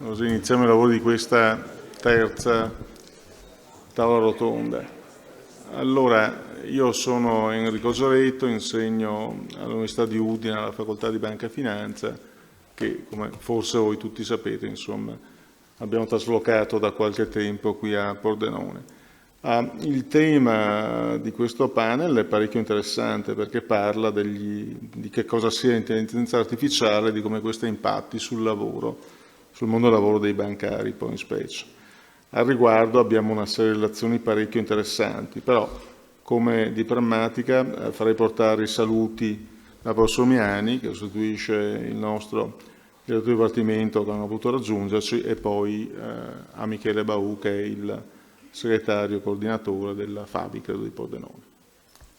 Così iniziamo i lavori di questa terza tavola rotonda. Allora, io sono Enrico Gioretto, insegno all'Università di Udine, alla Facoltà di Banca e Finanza, che come forse voi tutti sapete, insomma, abbiamo traslocato da qualche tempo qui a Pordenone. Il tema di questo panel è parecchio interessante perché parla di che cosa sia l'intelligenza artificiale e di come questa impatti sul lavoro, sul mondo del lavoro dei bancari poi in specie. Al riguardo abbiamo una serie di relazioni parecchio interessanti, però come di prammatica farei portare i saluti da professor Miani, che sostituisce il nostro direttore di dipartimento che non ha potuto raggiungerci, e poi a Michele Bau, che è il segretario coordinatore della FABI, credo, di Pordenone.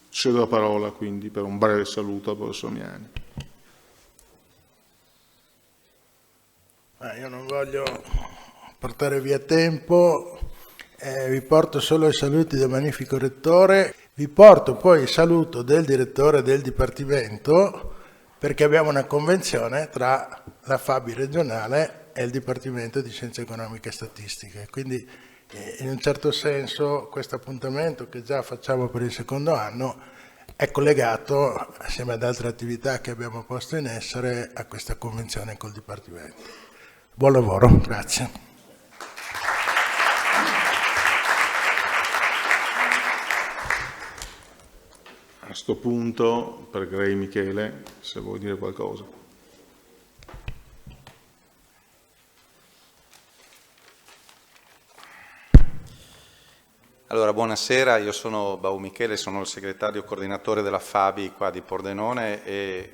Cedo la parola quindi per un breve saluto al professor Miani. Io non voglio portare via tempo, vi porto solo i saluti del magnifico rettore, vi porto poi il saluto del direttore del dipartimento, perché abbiamo una convenzione tra la FABI regionale e il Dipartimento di Scienze Economiche e Statistiche, quindi in un certo senso questo appuntamento che già facciamo per il secondo anno è collegato, assieme ad altre attività che abbiamo posto in essere, a questa convenzione col Dipartimento. Buon lavoro, grazie. A questo punto pregherei Michele se vuoi dire qualcosa. Allora, buonasera, io sono Bau Michele, sono il segretario coordinatore della FABI qua di Pordenone e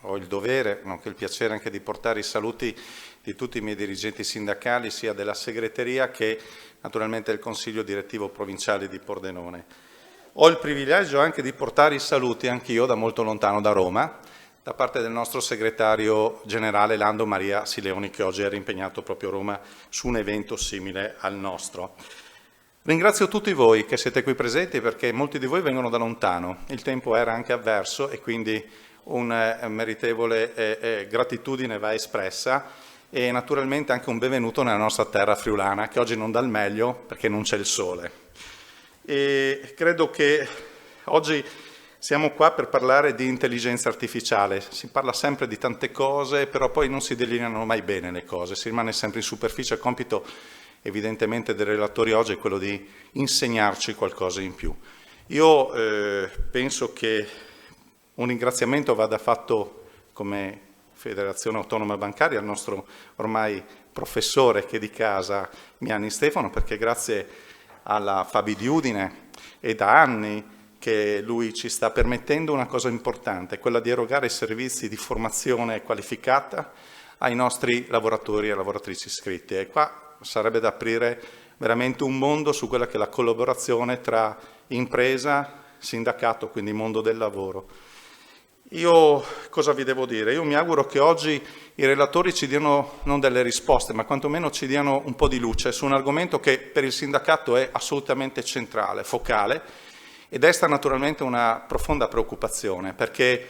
ho il dovere, nonché il piacere anche di portare i saluti di tutti i miei dirigenti sindacali, sia della segreteria che naturalmente del Consiglio Direttivo Provinciale di Pordenone. Ho il privilegio anche di portare i saluti anch'io da molto lontano, da Roma, da parte del nostro segretario generale Lando Maria Sileoni, che oggi era impegnato proprio a Roma su un evento simile al nostro. Ringrazio tutti voi che siete qui presenti perché molti di voi vengono da lontano, il tempo era anche avverso e quindi una meritevole gratitudine va espressa e naturalmente anche un benvenuto nella nostra terra friulana che oggi non dà il meglio perché non c'è il sole. E credo che oggi siamo qua per parlare di intelligenza artificiale, si parla sempre di tante cose però poi non si delineano mai bene le cose, si rimane sempre in superficie, il compito evidentemente dei relatori oggi è quello di insegnarci qualcosa in più. Io penso che un ringraziamento vada fatto come Federazione Autonoma Bancaria al nostro ormai professore che di casa Miani Stefano, perché grazie alla FABI di Udine è da anni che lui ci sta permettendo una cosa importante, quella di erogare servizi di formazione qualificata ai nostri lavoratori e lavoratrici iscritti. E qua sarebbe da aprire veramente un mondo su quella che è la collaborazione tra impresa, sindacato, quindi mondo del lavoro. Io cosa vi devo dire? Io mi auguro che oggi i relatori ci diano non delle risposte, ma quantomeno ci diano un po' di luce su un argomento che per il sindacato è assolutamente centrale, focale, e desta naturalmente una profonda preoccupazione, perché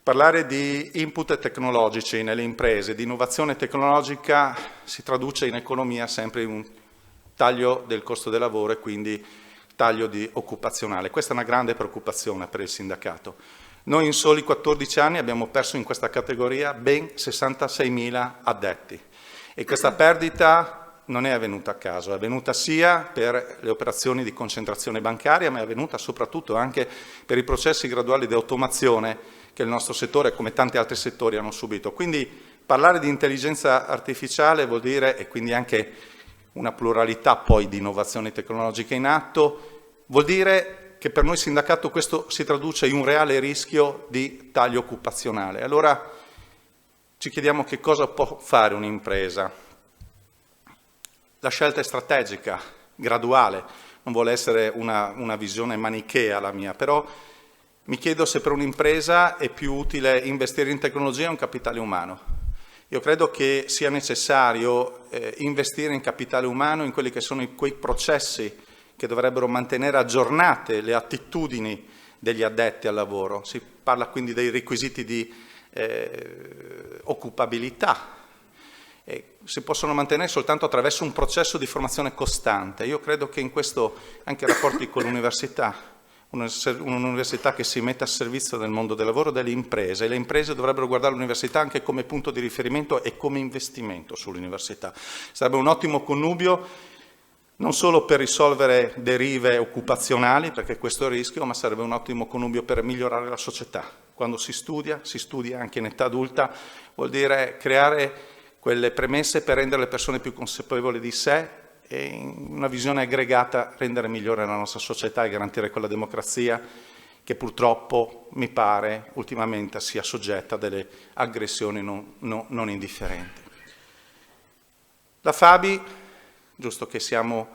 parlare di input tecnologici nelle imprese, di innovazione tecnologica, si traduce in economia sempre in un taglio del costo del lavoro e quindi taglio occupazionale. Questa è una grande preoccupazione per il sindacato. Noi in soli 14 anni abbiamo perso in questa categoria ben 66.000 addetti e questa perdita non è avvenuta a caso, è avvenuta sia per le operazioni di concentrazione bancaria, ma è avvenuta soprattutto anche per i processi graduali di automazione che il nostro settore, come tanti altri settori, hanno subito. Quindi parlare di intelligenza artificiale vuol dire, e quindi anche una pluralità poi di innovazioni tecnologiche in atto, vuol dire che per noi sindacato questo si traduce in un reale rischio di taglio occupazionale. Allora ci chiediamo che cosa può fare un'impresa. La scelta è strategica, graduale, non vuole essere una visione manichea la mia, però mi chiedo se per un'impresa è più utile investire in tecnologia o in capitale umano. Io credo che sia necessario investire in capitale umano, in quelli che sono quei processi che dovrebbero mantenere aggiornate le attitudini degli addetti al lavoro. Si parla quindi dei requisiti di occupabilità e si possono mantenere soltanto attraverso un processo di formazione costante. Io credo che in questo anche i rapporti con l'università, un'università che si mette a servizio del mondo del lavoro e delle imprese, e le imprese dovrebbero guardare l'università anche come punto di riferimento e come investimento sull'università. Sarebbe un ottimo connubio non solo per risolvere derive occupazionali, perché questo è il rischio, ma sarebbe un ottimo connubio per migliorare la società. Quando si studia anche in età adulta, vuol dire creare quelle premesse per rendere le persone più consapevoli di sé e in una visione aggregata rendere migliore la nostra società e garantire quella democrazia che purtroppo, mi pare, ultimamente sia soggetta a delle aggressioni non indifferenti. La Fabi, giusto che siamo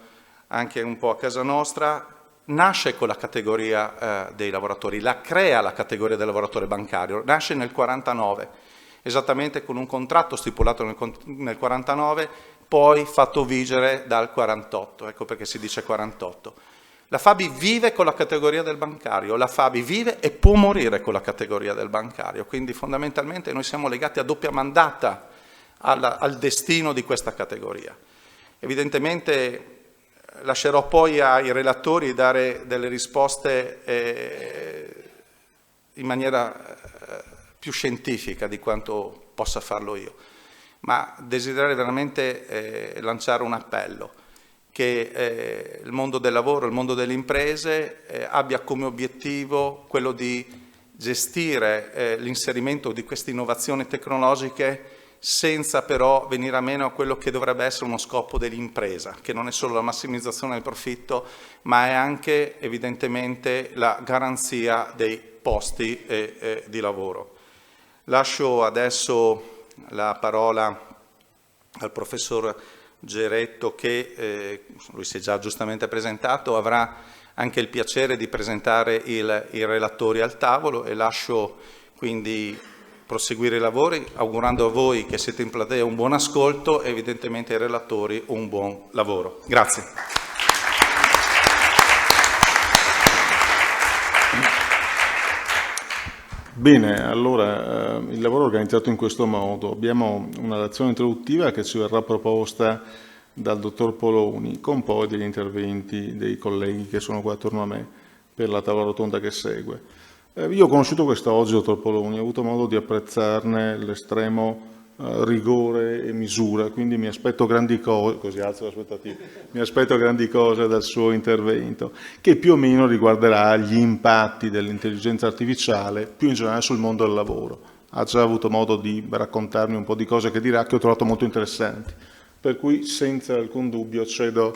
anche un po' a casa nostra, nasce con la categoria dei lavoratori, la crea la categoria del lavoratore bancario, nasce nel 49, esattamente con un contratto stipulato nel 49, poi fatto vigere dal 48, ecco perché si dice 48. La Fabi vive con la categoria del bancario, la Fabi vive e può morire con la categoria del bancario, quindi fondamentalmente noi siamo legati a doppia mandata al destino di questa categoria. Evidentemente lascerò poi ai relatori dare delle risposte in maniera più scientifica di quanto possa farlo io, ma desidererei veramente lanciare un appello che il mondo del lavoro, il mondo delle imprese abbia come obiettivo quello di gestire l'inserimento di queste innovazioni tecnologiche senza però venire a meno a quello che dovrebbe essere uno scopo dell'impresa, che non è solo la massimizzazione del profitto, ma è anche evidentemente la garanzia dei posti di lavoro. Lascio adesso la parola al professor Geretto che, lui si è già giustamente presentato, avrà anche il piacere di presentare i relatori al tavolo e lascio quindi proseguire i lavori augurando a voi che siete in platea un buon ascolto e evidentemente ai relatori un buon lavoro. Grazie. Bene, allora il lavoro è organizzato in questo modo. Abbiamo una lezione introduttiva che ci verrà proposta dal dottor Poloni, con poi degli interventi dei colleghi che sono qua attorno a me per la tavola rotonda che segue. Io ho conosciuto quest'oggi il dottor Poloni, ho avuto modo di apprezzarne l'estremo rigore e misura, quindi mi aspetto grandi cose, così alzo le aspettative, mi aspetto grandi cose dal suo intervento, che più o meno riguarderà gli impatti dell'intelligenza artificiale, più in generale sul mondo del lavoro. Ha già avuto modo di raccontarmi un po' di cose che dirà, che ho trovato molto interessanti, per cui senza alcun dubbio cedo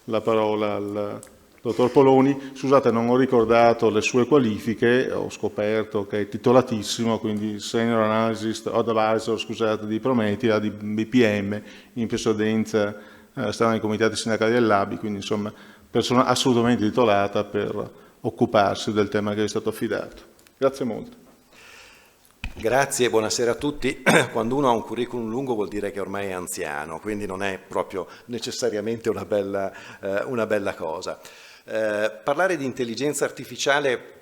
la parola al dottor Poloni. Scusate, non ho ricordato le sue qualifiche, ho scoperto che è titolatissimo, quindi Senior Analyst Advisor, scusate, di Prometia, di BPM, in precedenza stava nei comitati sindacali dell'ABI, quindi insomma persona assolutamente titolata per occuparsi del tema che è stato affidato. Grazie molto. Grazie, buonasera a tutti. Quando uno ha un curriculum lungo vuol dire che ormai è anziano, quindi non è proprio necessariamente una bella cosa. Parlare di intelligenza artificiale,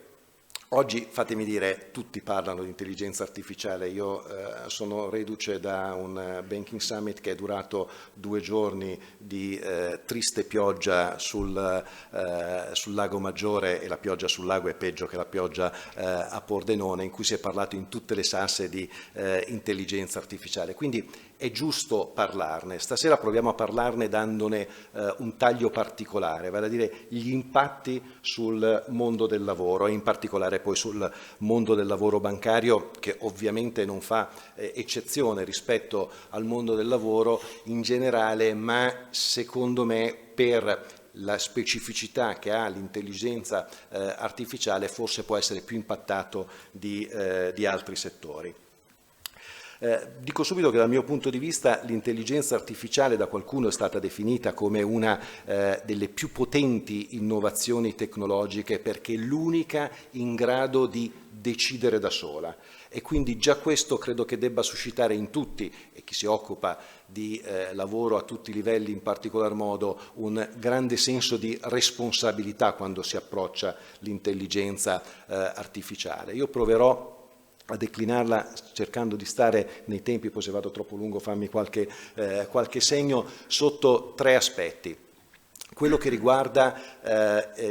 oggi fatemi dire, tutti parlano di intelligenza artificiale. Io sono reduce da un Banking Summit che è durato 2 giorni di triste pioggia sul Lago Maggiore, e la pioggia sul lago è peggio che la pioggia a Pordenone, in cui si è parlato in tutte le salse di intelligenza artificiale. Quindi è giusto parlarne. Stasera proviamo a parlarne dandone un taglio particolare, vale a dire gli impatti sul mondo del lavoro e in particolare poi sul mondo del lavoro bancario, che ovviamente non fa eccezione rispetto al mondo del lavoro in generale, ma secondo me per la specificità che ha l'intelligenza artificiale forse può essere più impattato di altri settori. Dico subito che dal mio punto di vista l'intelligenza artificiale da qualcuno è stata definita come una delle più potenti innovazioni tecnologiche, perché è l'unica in grado di decidere da sola, e quindi già questo credo che debba suscitare in tutti, e chi si occupa di lavoro a tutti i livelli in particolar modo, un grande senso di responsabilità quando si approccia l'intelligenza artificiale. Io proverò a declinarla cercando di stare nei tempi, poi se vado troppo lungo fammi qualche segno, sotto 3 aspetti. Quello che riguarda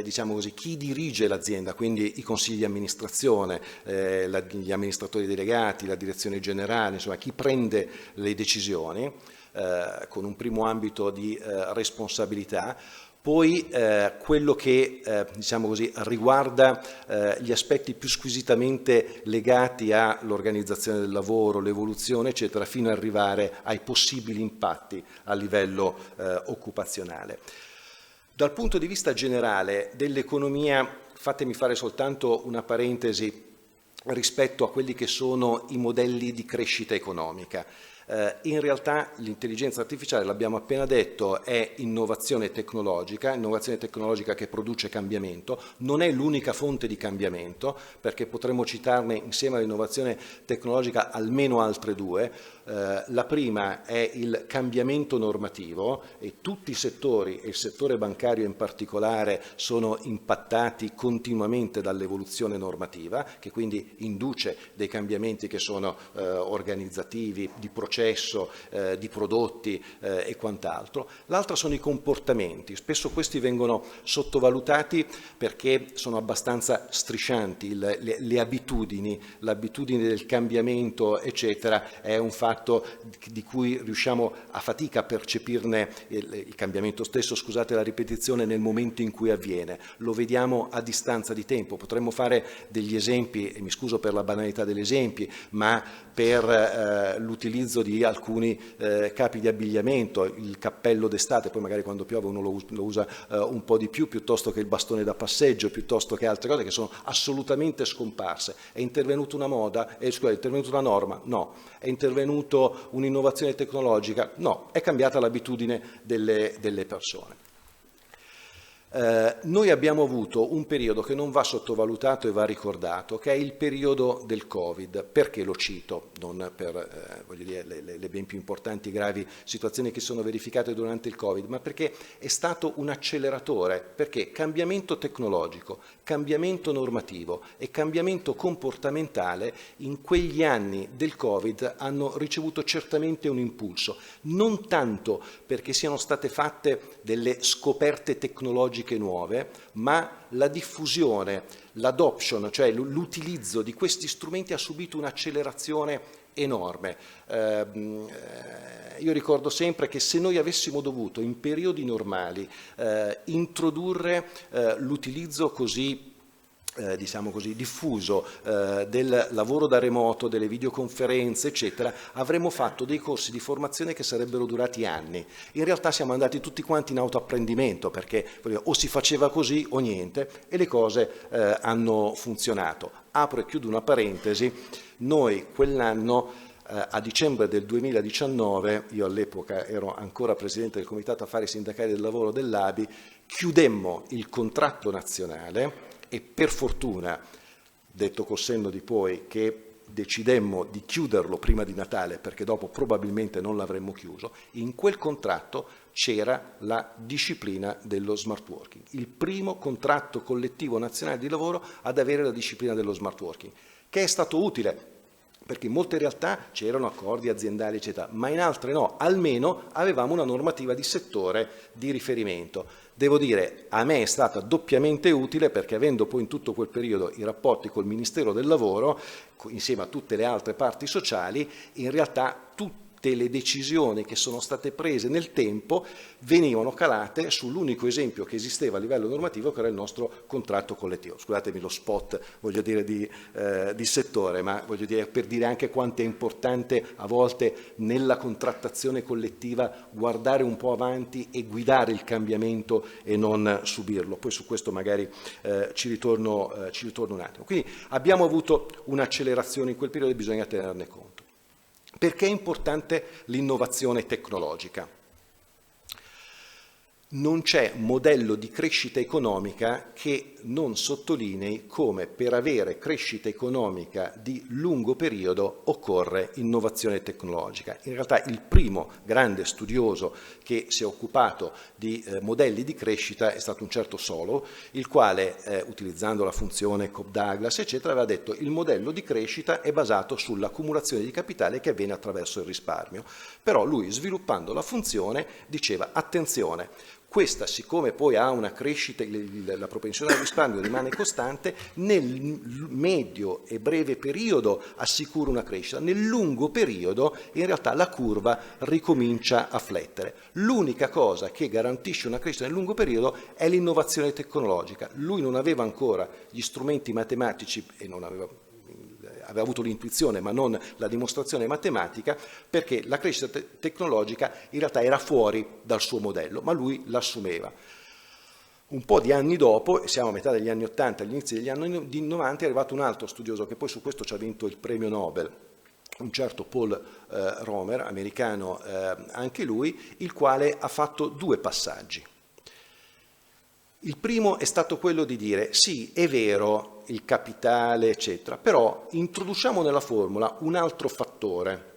diciamo così, chi dirige l'azienda, quindi i consigli di amministrazione, gli amministratori delegati, la direzione generale, insomma chi prende le decisioni, con un primo ambito di responsabilità. Poi quello che diciamo così, riguarda gli aspetti più squisitamente legati all'organizzazione del lavoro, l'evoluzione, eccetera, fino ad arrivare ai possibili impatti a livello occupazionale. Dal punto di vista generale dell'economia, fatemi fare soltanto una parentesi rispetto a quelli che sono i modelli di crescita economica. In realtà l'intelligenza artificiale, l'abbiamo appena detto, è innovazione tecnologica che produce cambiamento, non è l'unica fonte di cambiamento, perché potremmo citarne insieme all'innovazione tecnologica almeno altre 2. La prima è il cambiamento normativo e tutti i settori, e il settore bancario in particolare, sono impattati continuamente dall'evoluzione normativa, che quindi induce dei cambiamenti che sono organizzativi, di processo, di prodotti e quant'altro. L'altra sono i comportamenti, spesso questi vengono sottovalutati perché sono abbastanza striscianti, le abitudini, l'abitudine del cambiamento eccetera è un fatto di cui riusciamo a fatica a percepirne il cambiamento stesso, scusate la ripetizione, nel momento in cui avviene, lo vediamo a distanza di tempo. Potremmo fare degli esempi, e mi scuso per la banalità degli esempi, ma per l'utilizzo di alcuni capi di abbigliamento, il cappello d'estate, poi magari quando piove uno lo usa un po' di più, piuttosto che il bastone da passeggio, piuttosto che altre cose che sono assolutamente scomparse. È intervenuta una moda? È intervenuta una norma? No. È intervenuta un'innovazione tecnologica? No. È cambiata l'abitudine delle persone. Noi abbiamo avuto un periodo che non va sottovalutato e va ricordato, che è il periodo del Covid. Perché lo cito? Non per voglio dire, le ben più importanti gravi situazioni che sono verificate durante il Covid, ma perché è stato un acceleratore, perché cambiamento tecnologico, cambiamento normativo e cambiamento comportamentale in quegli anni del Covid hanno ricevuto certamente un impulso, non tanto perché siano state fatte delle scoperte tecnologiche nuove, ma la diffusione, l'adoption, cioè l'utilizzo di questi strumenti ha subito un'accelerazione enorme. Io ricordo sempre che se noi avessimo dovuto in periodi normali introdurre l'utilizzo così diciamo così, diffuso del lavoro da remoto, delle videoconferenze, eccetera, avremmo fatto dei corsi di formazione che sarebbero durati anni. In realtà siamo andati tutti quanti in autoapprendimento, perché o si faceva così o niente, e le cose hanno funzionato. Apro e chiudo una parentesi, noi quell'anno a dicembre del 2019, io all'epoca ero ancora presidente del Comitato Affari Sindacali del Lavoro dell'ABI, chiudemmo il contratto nazionale e per fortuna, detto col senno di poi, che decidemmo di chiuderlo prima di Natale perché dopo probabilmente non l'avremmo chiuso, in quel contratto c'era la disciplina dello smart working, il primo contratto collettivo nazionale di lavoro ad avere la disciplina dello smart working, che è stato utile perché in molte realtà c'erano accordi aziendali eccetera, ma in altre no, almeno avevamo una normativa di settore di riferimento. Devo dire, a me è stata doppiamente utile perché avendo poi in tutto quel periodo i rapporti col Ministero del Lavoro, insieme a tutte le altre parti sociali, in realtà tutte le decisioni che sono state prese nel tempo venivano calate sull'unico esempio che esisteva a livello normativo, che era il nostro contratto collettivo. Scusatemi lo spot, voglio dire, di settore, ma voglio dire per dire anche quanto è importante a volte nella contrattazione collettiva guardare un po' avanti e guidare il cambiamento e non subirlo. Poi su questo magari ci ritorno un attimo. Quindi abbiamo avuto un'accelerazione in quel periodo e bisogna tenerne conto. Perché è importante l'innovazione tecnologica? non c'è modello di crescita economica che non sottolinei come per avere crescita economica di lungo periodo occorre innovazione tecnologica. In realtà il primo grande studioso che si è occupato di modelli di crescita è stato un certo Solow, il quale, utilizzando la funzione Cobb-Douglas, eccetera, aveva detto che il modello di crescita è basato sull'accumulazione di capitale che avviene attraverso il risparmio. Però lui, sviluppando la funzione, diceva attenzione, questa, siccome poi ha una crescita, la propensione al risparmio rimane costante, nel medio e breve periodo assicura una crescita, nel lungo periodo in realtà la curva ricomincia a flettere. L'unica cosa che garantisce una crescita nel lungo periodo è l'innovazione tecnologica. Lui non aveva ancora gli strumenti matematici e non aveva avuto l'intuizione ma non la dimostrazione matematica, perché la crescita tecnologica in realtà era fuori dal suo modello, ma lui l'assumeva. Un po' di anni dopo, siamo a metà degli anni 80, agli inizi degli anni 90, è arrivato un altro studioso che poi su questo ci ha vinto il premio Nobel, un certo Paul Romer, americano anche lui, il quale ha fatto due passaggi. Il primo è stato quello di dire sì, è vero, il capitale, eccetera, però introduciamo nella formula un altro fattore,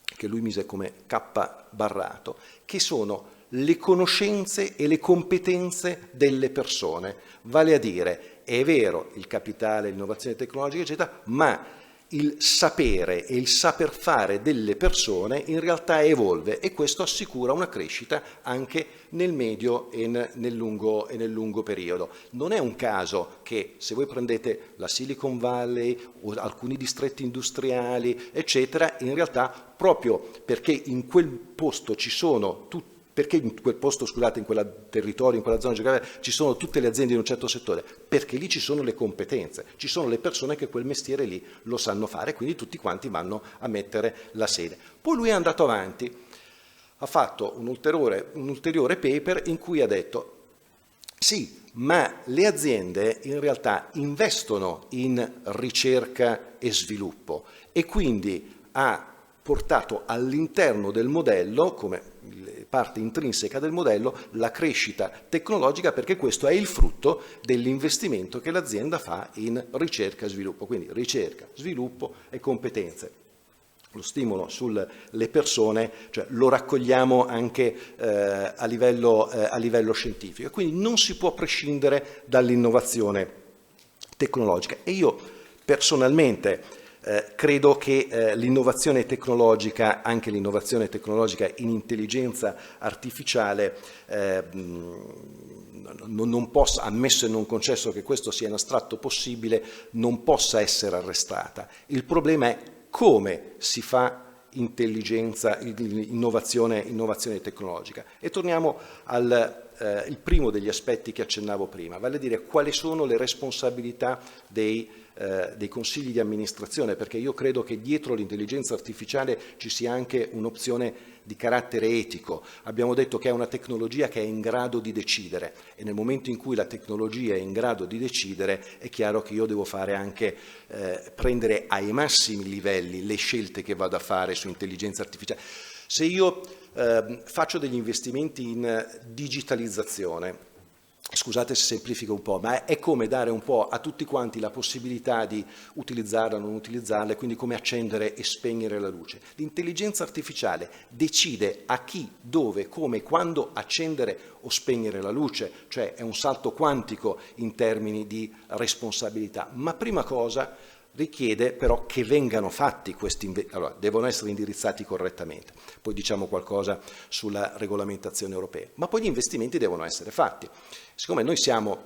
che lui mise come K barrato, che sono le conoscenze e le competenze delle persone. Vale a dire, è vero il capitale, l'innovazione tecnologica, eccetera, ma il sapere e il saper fare delle persone in realtà evolve e questo assicura una crescita anche nel medio e nel lungo periodo. Non è un caso che se voi prendete la Silicon Valley o alcuni distretti industriali, eccetera, in realtà proprio perché in quel posto ci sono tutti, perché in quel posto, scusate, in quel territorio, in quella zona geografica ci sono tutte le aziende in un certo settore? Perché lì ci sono le competenze, ci sono le persone che quel mestiere lì lo sanno fare, quindi tutti quanti vanno a mettere la sede. Poi lui è andato avanti, ha fatto un ulteriore paper in cui ha detto sì, ma le aziende in realtà investono in ricerca e sviluppo e quindi ha portato all'interno del modello, come parte intrinseca del modello, la crescita tecnologica, perché questo è il frutto dell'investimento che l'azienda fa in ricerca e sviluppo, quindi ricerca, sviluppo e competenze. Lo stimolo sulle persone, cioè lo raccogliamo anche a livello scientifico, quindi non si può prescindere dall'innovazione tecnologica. E io personalmente credo che l'innovazione tecnologica, anche l'innovazione tecnologica in intelligenza artificiale, non possa, ammesso e non concesso che questo sia in astratto possibile, non possa essere arrestata. Il problema è come si fa innovazione tecnologica. E torniamo al primo degli aspetti che accennavo prima, vale a dire quali sono le responsabilità dei consigli di amministrazione, perché io credo che dietro l'intelligenza artificiale ci sia anche un'opzione di carattere etico. Abbiamo detto che è una tecnologia che è in grado di decidere e nel momento in cui la tecnologia è in grado di decidere è chiaro che io devo fare anche prendere ai massimi livelli le scelte che vado a fare su intelligenza artificiale. Se io faccio degli investimenti in digitalizzazione, scusate se semplifico un po', ma è come dare un po' a tutti quanti la possibilità di utilizzarla o non utilizzarla, quindi come accendere e spegnere la luce. L'intelligenza artificiale decide a chi, dove, come, quando accendere o spegnere la luce, cioè è un salto quantico in termini di responsabilità, ma prima cosa richiede però che vengano fatti questi investimenti, allora devono essere indirizzati correttamente, poi diciamo qualcosa sulla regolamentazione europea, ma poi gli investimenti devono essere fatti. Siccome noi siamo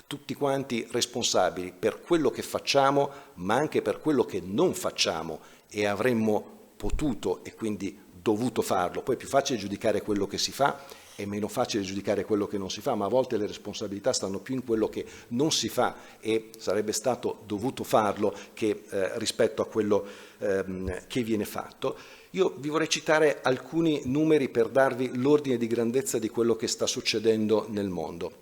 tutti quanti responsabili per quello che facciamo, ma anche per quello che non facciamo e avremmo potuto e quindi dovuto farlo, poi è più facile giudicare quello che si fa, è meno facile giudicare quello che non si fa, ma a volte le responsabilità stanno più in quello che non si fa e sarebbe stato dovuto farlo che rispetto a quello che viene fatto. Io vi vorrei citare alcuni numeri per darvi l'ordine di grandezza di quello che sta succedendo nel mondo.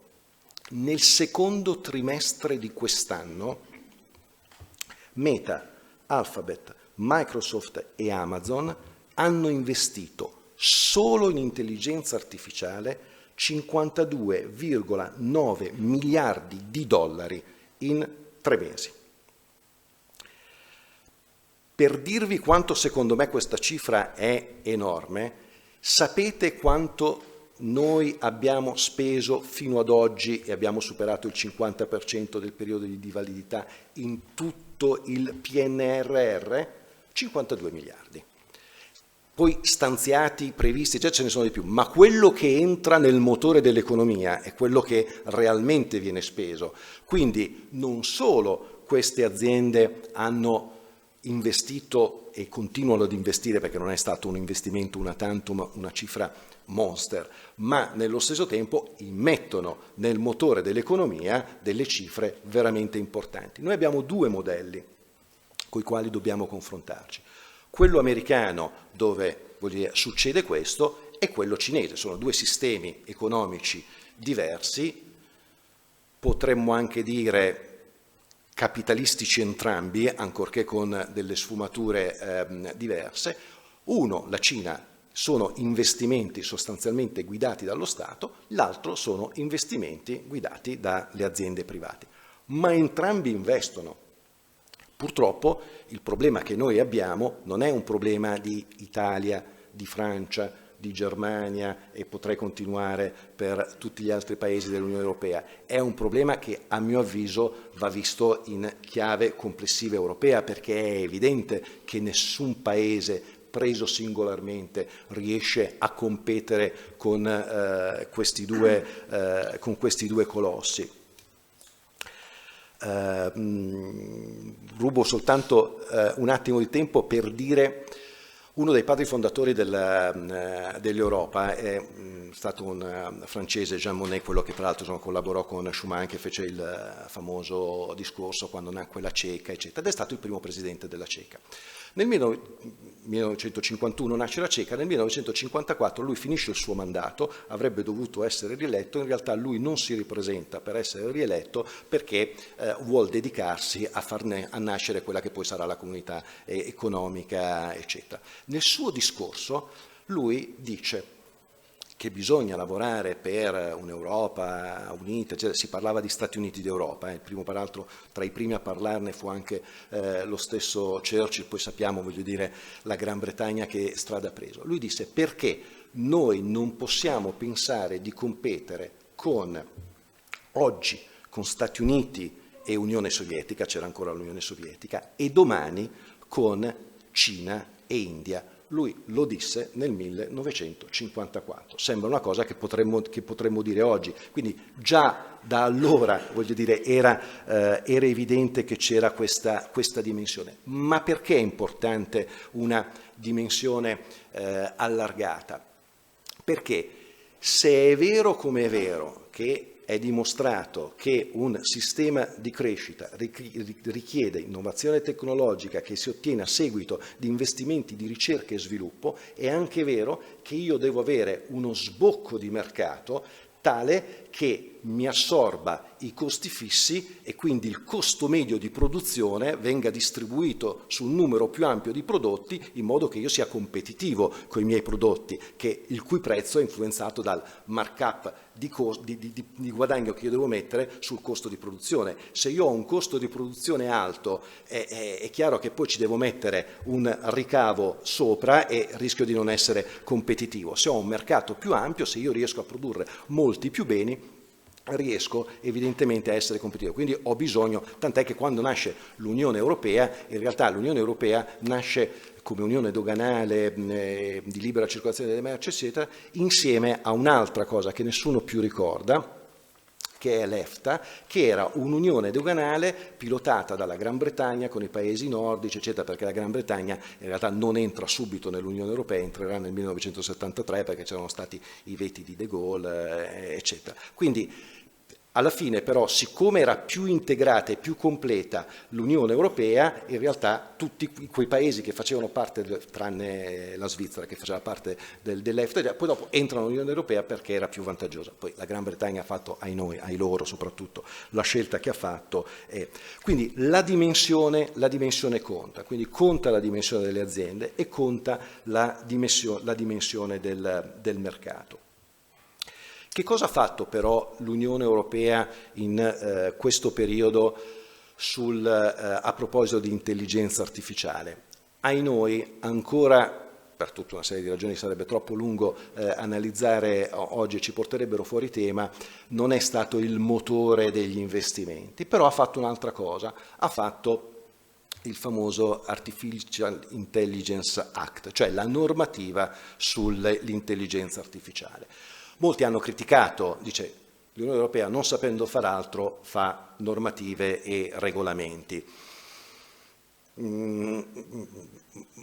Nel secondo trimestre di quest'anno, Meta, Alphabet, Microsoft e Amazon hanno investito solo in intelligenza artificiale 52,9 miliardi di dollari in 3 mesi. Per dirvi quanto secondo me questa cifra è enorme, sapete quanto noi abbiamo speso fino ad oggi, e abbiamo superato il 50% del periodo di validità, in tutto il PNRR? 52 miliardi. Poi stanziati, previsti, già ce ne sono di più, ma quello che entra nel motore dell'economia è quello che realmente viene speso. Quindi non solo queste aziende hanno investito e continuano ad investire, perché non è stato un investimento una tantum, una cifra monster, ma nello stesso tempo immettono nel motore dell'economia delle cifre veramente importanti. Noi abbiamo 2 modelli con i quali dobbiamo confrontarci. Quello americano, dove succede questo, e quello cinese. Sono 2 sistemi economici diversi, potremmo anche dire capitalistici entrambi, ancorché con delle sfumature diverse. Uno, la Cina, sono investimenti sostanzialmente guidati dallo Stato, l'altro sono investimenti guidati dalle aziende private. Ma entrambi investono. Purtroppo il problema che noi abbiamo non è un problema di Italia, di Francia, di Germania, e potrei continuare per tutti gli altri paesi dell'Unione Europea. È un problema che, a mio avviso, va visto in chiave complessiva europea, perché è evidente che nessun paese preso singolarmente riesce a competere con questi due colossi. Rubo soltanto un attimo di tempo per dire: uno dei padri fondatori dell'Europa è stato un francese, Jean Monnet, quello che tra l'altro collaborò con Schuman, che fece il famoso discorso quando nacque la CECA, eccetera, ed è stato il primo presidente della CECA. Nel 1951 nasce la CECA, nel 1954 lui finisce il suo mandato, avrebbe dovuto essere rieletto, in realtà lui non si ripresenta per essere rieletto perché vuol dedicarsi a nascere quella che poi sarà la comunità economica, eccetera. Nel suo discorso lui dice che bisogna lavorare per un'Europa unita, cioè si parlava di Stati Uniti d'Europa, il primo, peraltro tra i primi a parlarne fu anche lo stesso Churchill, poi sappiamo, la Gran Bretagna che strada ha preso. Lui disse: perché noi non possiamo pensare di competere oggi con Stati Uniti e Unione Sovietica, c'era ancora l'Unione Sovietica, e domani con Cina e India. Lui lo disse nel 1954. Sembra una cosa che potremmo dire oggi. Quindi già da allora, era evidente che c'era questa dimensione. Ma perché è importante una dimensione allargata? Perché se è vero come è vero che è dimostrato che un sistema di crescita richiede innovazione tecnologica che si ottiene a seguito di investimenti di ricerca e sviluppo, è anche vero che io devo avere uno sbocco di mercato tale che mi assorba i costi fissi e quindi il costo medio di produzione venga distribuito su un numero più ampio di prodotti, in modo che io sia competitivo con i miei prodotti, il cui prezzo è influenzato dal markup di guadagno che io devo mettere sul costo di produzione. Se io ho un costo di produzione alto, è chiaro che poi ci devo mettere un ricavo sopra e rischio di non essere competitivo. Se ho un mercato più ampio, se io riesco a produrre molti più beni, riesco evidentemente a essere competitivo. Quindi ho bisogno, tant'è che quando nasce l'Unione Europea, in realtà l'Unione Europea nasce come unione doganale di libera circolazione delle merci, eccetera, insieme a un'altra cosa che nessuno più ricorda, che è l'EFTA, che era un'unione doganale pilotata dalla Gran Bretagna con i paesi nordici, eccetera, perché la Gran Bretagna in realtà non entra subito nell'Unione Europea, entrerà nel 1973 perché c'erano stati i veti di De Gaulle, eccetera. Quindi alla fine però, siccome era più integrata e più completa l'Unione Europea, in realtà tutti quei paesi che facevano parte, tranne la Svizzera che faceva parte dell'EFTA, poi dopo entrano nell'Unione Europea perché era più vantaggiosa. Poi la Gran Bretagna ha fatto, ai loro soprattutto, la scelta che ha fatto. Quindi la dimensione conta, quindi conta la dimensione delle aziende e conta la dimensione del mercato. Che cosa ha fatto però l'Unione Europea in questo periodo a proposito di intelligenza artificiale? Ai noi ancora, per tutta una serie di ragioni sarebbe troppo lungo analizzare oggi e ci porterebbero fuori tema, non è stato il motore degli investimenti, però ha fatto un'altra cosa, ha fatto il famoso Artificial Intelligence Act, cioè la normativa sull'intelligenza artificiale. Molti hanno criticato, dice, l'Unione Europea non sapendo far altro fa normative e regolamenti.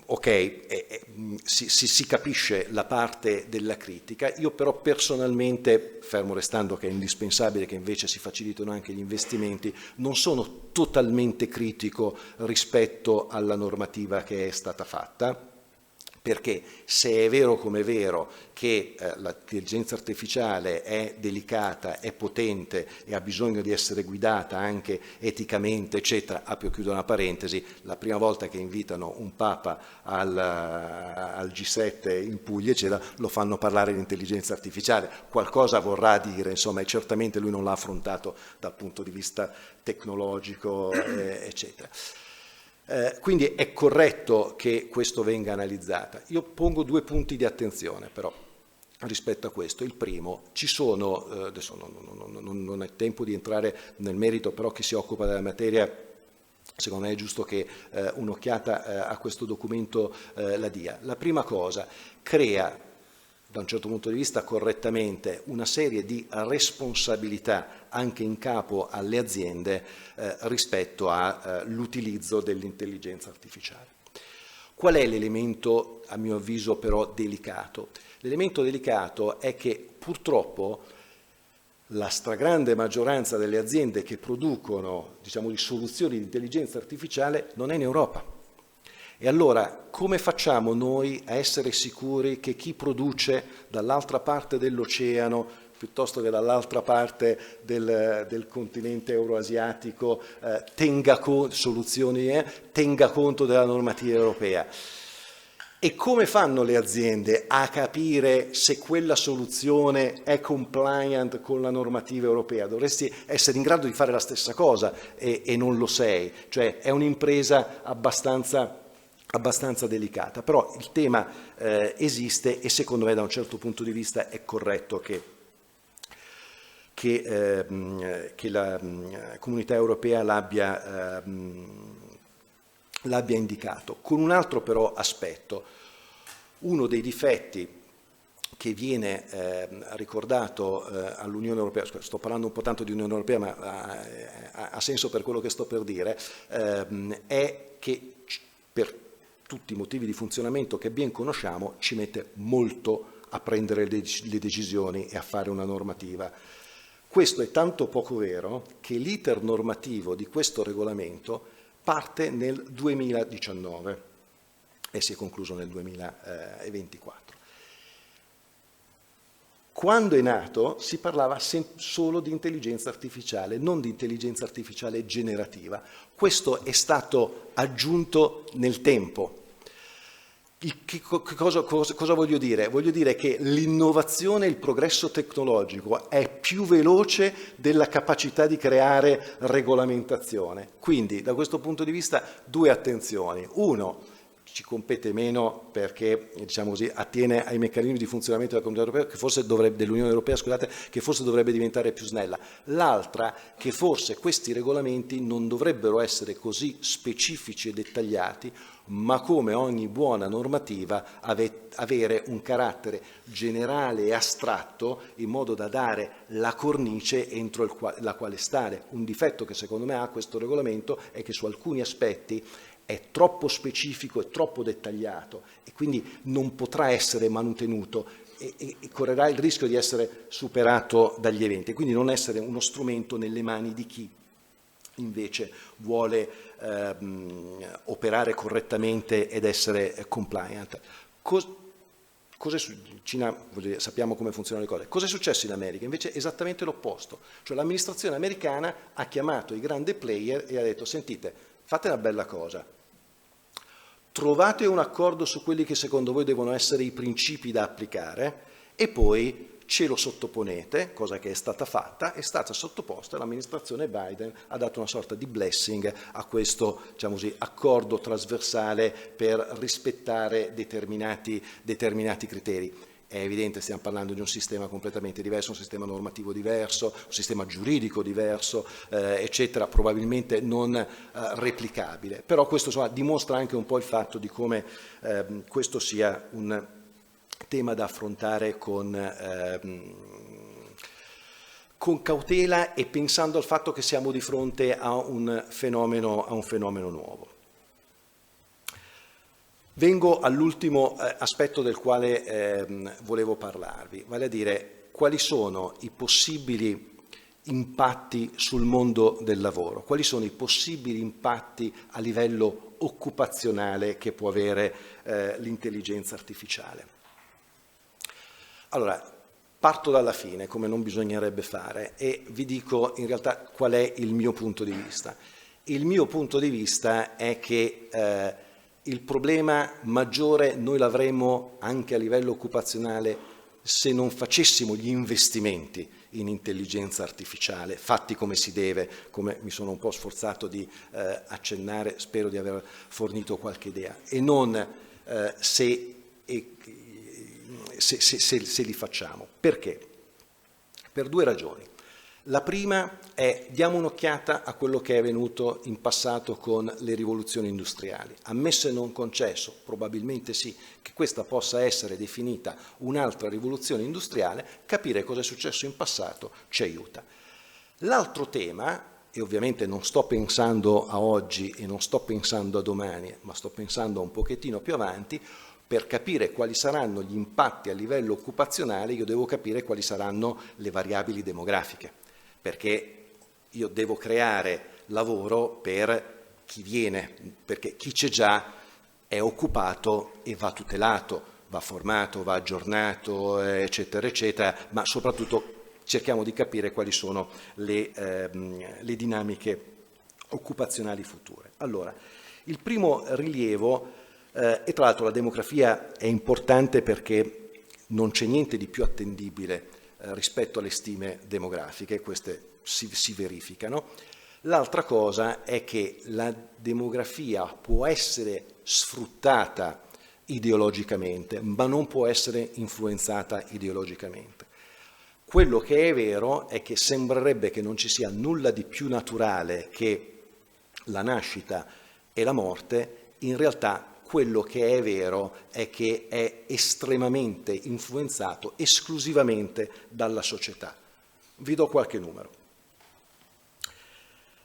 Ok, si capisce la parte della critica, io però personalmente, fermo restando che è indispensabile che invece si facilitino anche gli investimenti, non sono totalmente critico rispetto alla normativa che è stata fatta, perché se è vero come è vero che l'intelligenza artificiale è delicata, è potente e ha bisogno di essere guidata anche eticamente, eccetera, apro e chiudo una parentesi, la prima volta che invitano un Papa al G7 in Puglia, eccetera, lo fanno parlare di intelligenza artificiale, qualcosa vorrà dire, insomma, e certamente lui non l'ha affrontato dal punto di vista tecnologico, eccetera. Quindi è corretto che questo venga analizzato. Io pongo 2 punti di attenzione però rispetto a questo. Il primo, ci sono, adesso non è tempo di entrare nel merito, però chi si occupa della materia, secondo me è giusto che un'occhiata a questo documento la dia. La prima cosa, crea da un certo punto di vista correttamente una serie di responsabilità anche in capo alle aziende rispetto all'utilizzo dell'intelligenza artificiale. Qual è l'elemento, a mio avviso, però delicato? L'elemento delicato è che purtroppo la stragrande maggioranza delle aziende che producono, diciamo, di soluzioni di intelligenza artificiale non è in Europa. E allora come facciamo noi a essere sicuri che chi produce dall'altra parte dell'oceano, piuttosto che dall'altra parte del continente euroasiatico, tenga conto della normativa europea? E come fanno le aziende a capire se quella soluzione è compliant con la normativa europea? Dovresti essere in grado di fare la stessa cosa e non lo sei, cioè è un'impresa abbastanza delicata, però il tema esiste e secondo me da un certo punto di vista è corretto che la Comunità Europea l'abbia indicato. Con un altro però aspetto, uno dei difetti che viene ricordato all'Unione Europea, sto parlando un po' tanto di Unione Europea ma ha senso per quello che sto per dire, è che per tutti i motivi di funzionamento che ben conosciamo, ci mette molto a prendere le decisioni e a fare una normativa. Questo è tanto poco vero che l'iter normativo di questo regolamento parte nel 2019 e si è concluso nel 2024. Quando è nato si parlava solo di intelligenza artificiale, non di intelligenza artificiale generativa. Questo è stato aggiunto nel tempo. Cosa voglio dire? Voglio dire che l'innovazione e il progresso tecnologico è più veloce della capacità di creare regolamentazione. Quindi, da questo punto di vista, 2 attenzioni. Uno, ci compete meno perché, diciamo così, attiene ai meccanismi di funzionamento della Comunità Europea, dell'Unione Europea, scusate, che forse dovrebbe diventare più snella. L'altra, che forse questi regolamenti non dovrebbero essere così specifici e dettagliati, ma come ogni buona normativa avere un carattere generale e astratto in modo da dare la cornice entro la quale stare. Un difetto che secondo me ha questo regolamento è che su alcuni aspetti è troppo specifico e troppo dettagliato e quindi non potrà essere manutenuto e correrà il rischio di essere superato dagli eventi, quindi non essere uno strumento nelle mani di chi invece vuole operare correttamente ed essere compliant. Cina, sappiamo come funzionano le cose. Cosa è successo in America? Invece esattamente l'opposto, cioè l'amministrazione americana ha chiamato i grandi player e ha detto: sentite, fate una bella cosa, trovate un accordo su quelli che secondo voi devono essere i principi da applicare e poi ce lo sottoponete, cosa che è stata fatta, è stata sottoposta, l'amministrazione Biden ha dato una sorta di blessing a questo, diciamo così, accordo trasversale per rispettare determinati criteri. È evidente, stiamo parlando di un sistema completamente diverso, un sistema normativo diverso, un sistema giuridico diverso, eccetera, probabilmente non replicabile. Però questo insomma, dimostra anche un po' il fatto di come questo sia un tema da affrontare con cautela e pensando al fatto che siamo di fronte a un fenomeno nuovo. Vengo all'ultimo aspetto del quale volevo parlarvi, vale a dire quali sono i possibili impatti sul mondo del lavoro, quali sono i possibili impatti a livello occupazionale che può avere l'intelligenza artificiale. Allora, parto dalla fine, come non bisognerebbe fare, e vi dico in realtà qual è il mio punto di vista. Il mio punto di vista è che il problema maggiore noi l'avremo anche a livello occupazionale se non facessimo gli investimenti in intelligenza artificiale, fatti come si deve, come mi sono un po' sforzato di accennare, spero di aver fornito qualche idea, e non se li facciamo. Perché? Per due ragioni. La prima è diamo un'occhiata a quello che è avvenuto in passato con le rivoluzioni industriali. Ammesso e non concesso, probabilmente sì, che questa possa essere definita un'altra rivoluzione industriale, capire cosa è successo in passato ci aiuta. L'altro tema, e ovviamente non sto pensando a oggi e non sto pensando a domani, ma sto pensando un pochettino più avanti, per capire quali saranno gli impatti a livello occupazionale io devo capire quali saranno le variabili demografiche, perché io devo creare lavoro per chi viene, perché chi c'è già è occupato e va tutelato, va formato, va aggiornato, eccetera, eccetera, ma soprattutto cerchiamo di capire quali sono le dinamiche occupazionali future. Allora, il primo rilievo, e tra l'altro la demografia è importante perché non c'è niente di più attendibile rispetto alle stime demografiche, queste si verificano. L'altra cosa è che la demografia può essere sfruttata ideologicamente, ma non può essere influenzata ideologicamente. Quello che è vero è che sembrerebbe che non ci sia nulla di più naturale che la nascita e la morte, in realtà quello che è vero è che è estremamente influenzato esclusivamente dalla società. Vi do qualche numero.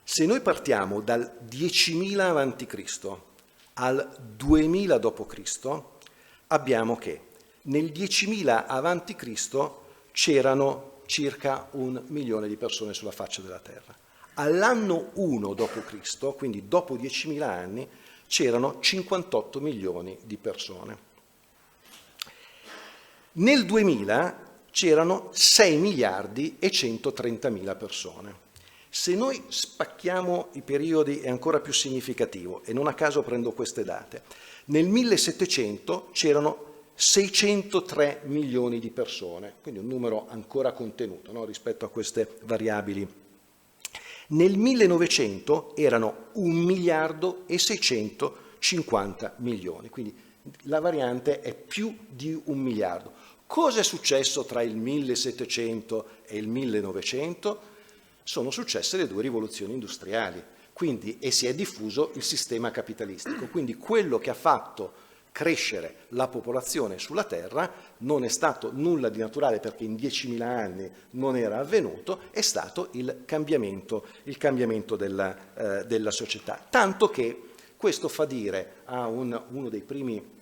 Se noi partiamo dal 10.000 a.C. al 2000 d.C., abbiamo che nel 10.000 a.C. c'erano circa 1 milione di persone sulla faccia della Terra. All'anno 1 d.C., quindi dopo 10.000 anni, c'erano 58 milioni di persone. Nel 2000 c'erano 6 miliardi e 130.000 persone. Se noi spacchiamo i periodi è ancora più significativo, e non a caso prendo queste date. Nel 1700 c'erano 603 milioni di persone, quindi un numero ancora contenuto, no, rispetto a queste variabili. Nel 1900 erano 1 miliardo e 650 milioni, quindi la variante è più di 1 miliardo. Cosa è successo tra il 1700 e il 1900? Sono successe le due rivoluzioni industriali, quindi, e si è diffuso il sistema capitalistico. Quindi quello che ha fatto crescere la popolazione sulla Terra non è stato nulla di naturale, perché in 10.000 anni non era avvenuto, è stato il cambiamento della società. Tanto che questo fa dire a uno dei primi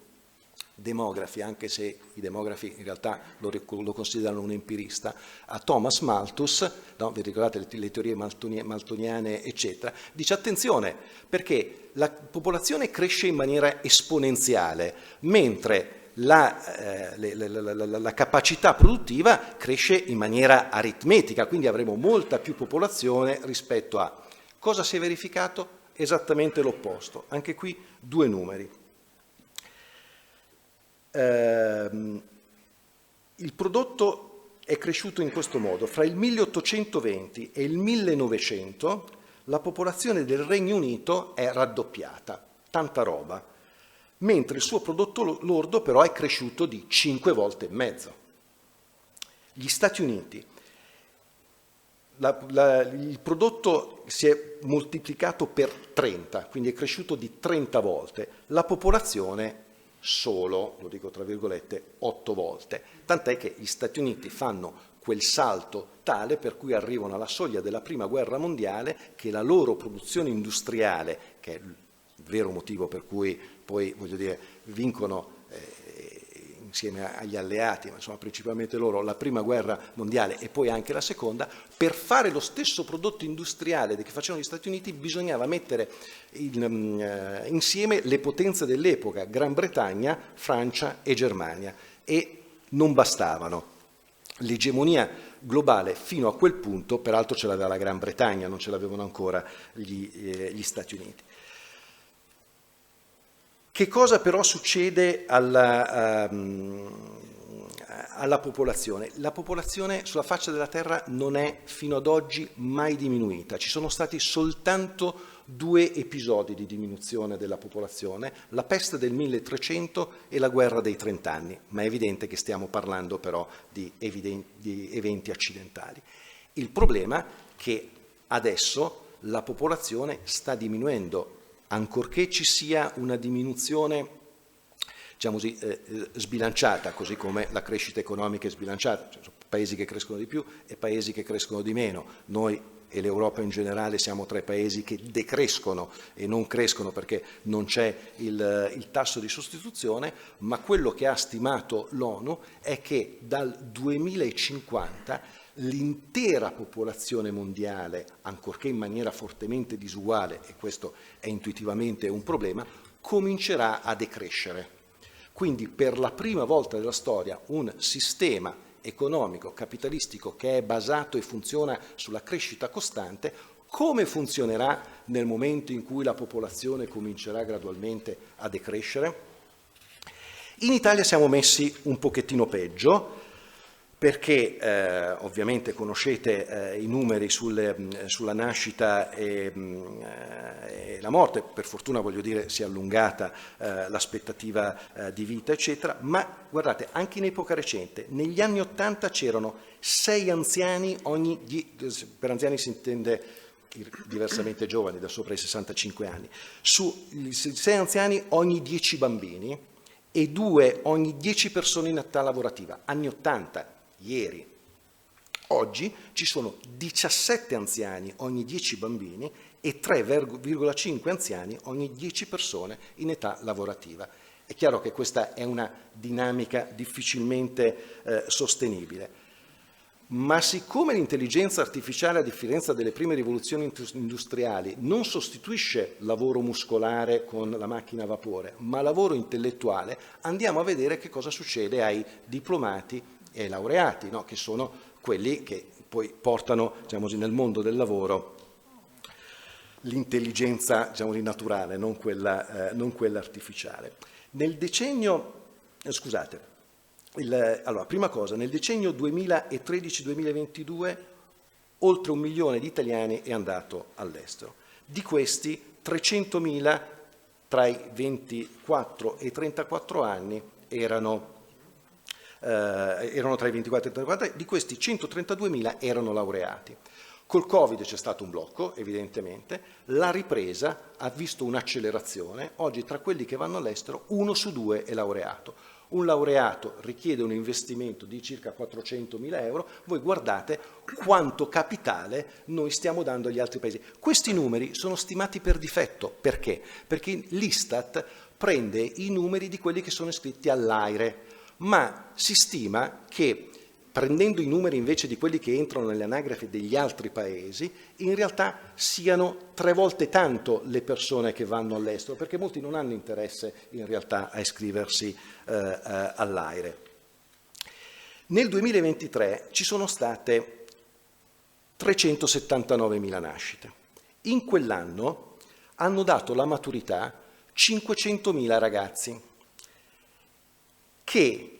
demografi, anche se i demografi in realtà lo considerano un empirista, a Thomas Malthus, no? Vi ricordate le teorie maltoniane, eccetera, dice attenzione, perché la popolazione cresce in maniera esponenziale, mentre la capacità produttiva cresce in maniera aritmetica, quindi avremo molta più popolazione rispetto a... Cosa si è verificato? Esattamente l'opposto, anche qui due numeri. Il prodotto è cresciuto in questo modo. Fra il 1820 e il 1900 la popolazione del Regno Unito è raddoppiata, tanta roba, mentre il suo prodotto lordo però è cresciuto di 5 volte e mezzo. Gli Stati Uniti, il prodotto si è moltiplicato per 30, quindi è cresciuto di 30 volte, la popolazione solo, lo dico tra virgolette, 8 volte, tant'è che gli Stati Uniti fanno quel salto tale per cui arrivano alla soglia della Prima Guerra Mondiale, che la loro produzione industriale, che è il vero motivo per cui poi, voglio dire, vincono insieme agli alleati, ma insomma principalmente loro, la Prima Guerra Mondiale e poi anche la Seconda, per fare lo stesso prodotto industriale che facevano gli Stati Uniti bisognava mettere insieme le potenze dell'epoca, Gran Bretagna, Francia e Germania, e non bastavano. L'egemonia globale fino a quel punto, peraltro ce l'aveva la Gran Bretagna, non ce l'avevano ancora gli Stati Uniti. Che cosa però succede alla popolazione? La popolazione sulla faccia della Terra non è fino ad oggi mai diminuita. Ci sono stati soltanto 2 episodi di diminuzione della popolazione, la peste del 1300 e la guerra dei 30 anni, ma è evidente che stiamo parlando però di eventi accidentali. Il problema è che adesso la popolazione sta diminuendo, ancorché ci sia una diminuzione, diciamo così, sbilanciata, così come la crescita economica è sbilanciata, cioè, sono paesi che crescono di più e paesi che crescono di meno. Noi e l'Europa in generale siamo tra i paesi che decrescono e non crescono perché non c'è il tasso di sostituzione, ma quello che ha stimato l'ONU è che dal 2050 l'intera popolazione mondiale, ancorché in maniera fortemente disuguale, e questo è intuitivamente un problema, comincerà a decrescere. Quindi per la prima volta della storia un sistema economico, capitalistico che è basato e funziona sulla crescita costante, come funzionerà nel momento in cui la popolazione comincerà gradualmente a decrescere? In Italia siamo messi un pochettino peggio, perché ovviamente conoscete i numeri sulla nascita e la morte, per fortuna voglio dire si è allungata l'aspettativa di vita eccetera, ma guardate anche in epoca recente, negli anni 80 c'erano 6 anziani per anziani si intende diversamente giovani, da sopra i 65 anni, 6 anziani ogni 10 bambini e 2 ogni 10 persone in età lavorativa, anni 80. Ieri. Oggi ci sono 17 anziani ogni 10 bambini e 3,5 anziani ogni 10 persone in età lavorativa. È chiaro che questa è una dinamica difficilmente sostenibile, ma siccome l'intelligenza artificiale, a differenza delle prime rivoluzioni industriali, non sostituisce lavoro muscolare con la macchina a vapore, ma lavoro intellettuale, andiamo a vedere che cosa succede ai diplomati e ai laureati, no? Che sono quelli che poi portano, diciamo così, nel mondo del lavoro l'intelligenza, diciamo così, naturale, non quella artificiale. Nel decennio, allora, prima cosa, nel decennio 2013-2022 oltre 1 milione di italiani è andato all'estero. Di questi 300.000 tra i 24 e i 34 anni erano tra i 24 e i 34, di questi 132.000 erano laureati. Col Covid c'è stato un blocco, evidentemente, la ripresa ha visto un'accelerazione, oggi tra quelli che vanno all'estero 1 su 2 è laureato. Un laureato richiede un investimento di circa 400.000 euro, voi guardate quanto capitale noi stiamo dando agli altri paesi. Questi numeri sono stimati per difetto, perché? Perché l'Istat prende i numeri di quelli che sono iscritti all'AIRE, ma si stima che prendendo i numeri invece di quelli che entrano nelle anagrafi degli altri paesi, in realtà siano 3 volte tanto le persone che vanno all'estero, perché molti non hanno interesse in realtà a iscriversi all'AIRE. Nel 2023 ci sono state 379.000 nascite. In quell'anno hanno dato la maturità 500.000 ragazzi che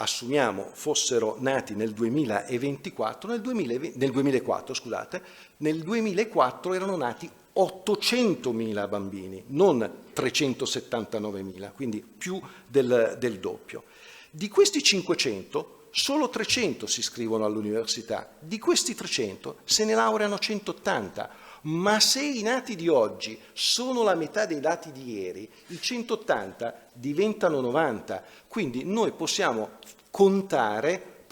assumiamo fossero nati nel 2024, nel 2004, scusate, nel 2004 erano nati 800.000 bambini, non 379.000, quindi più del doppio. Di questi 500, solo 300 si iscrivono all'università, di questi 300 se ne laureano 180, ma se i nati di oggi sono la metà dei nati di ieri, i 180 diventano 90, quindi noi possiamo contare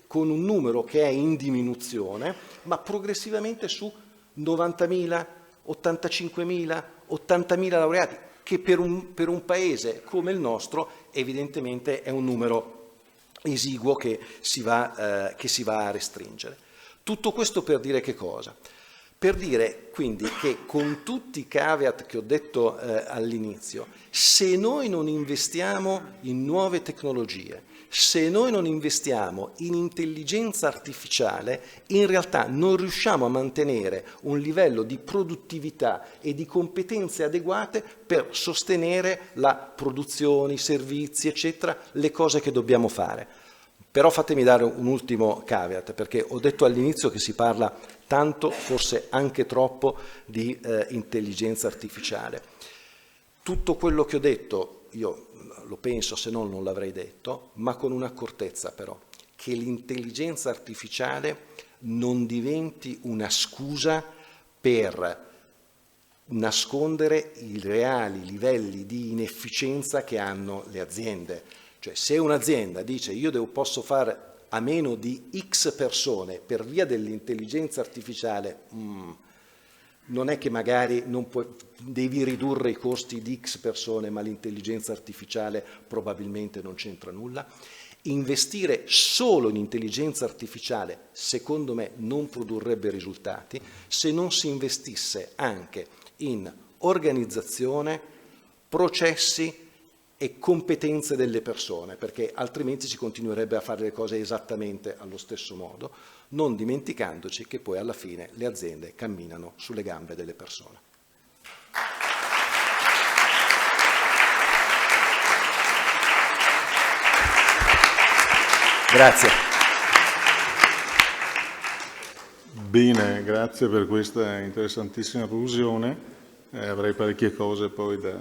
con un numero che è in diminuzione, ma progressivamente su 90.000, 85.000, 80.000 laureati, che per un paese come il nostro evidentemente è un numero esiguo che si va a restringere. Tutto questo per dire che cosa? Per dire quindi che con tutti i caveat che ho detto all'inizio, se noi non investiamo in nuove tecnologie, se noi non investiamo in intelligenza artificiale, in realtà non riusciamo a mantenere un livello di produttività e di competenze adeguate per sostenere la produzione, i servizi, eccetera, le cose che dobbiamo fare. Però fatemi dare un ultimo caveat, perché ho detto all'inizio che si parla tanto, forse anche troppo, di intelligenza artificiale. Tutto quello che ho detto, io lo penso, se no non l'avrei detto, ma con un'accortezza però, che l'intelligenza artificiale non diventi una scusa per nascondere i reali livelli di inefficienza che hanno le aziende. Cioè, se un'azienda dice io posso fare a meno di X persone per via dell'intelligenza artificiale, non è che magari devi ridurre i costi di X persone, ma l'intelligenza artificiale probabilmente non c'entra nulla. Investire solo in intelligenza artificiale, secondo me, non produrrebbe risultati se non si investisse anche in organizzazione, processi e competenze delle persone, perché altrimenti si continuerebbe a fare le cose esattamente allo stesso modo, non dimenticandoci che poi alla fine le aziende camminano sulle gambe delle persone. Grazie. Bene, grazie per questa interessantissima prolusione. Avrei parecchie cose poi da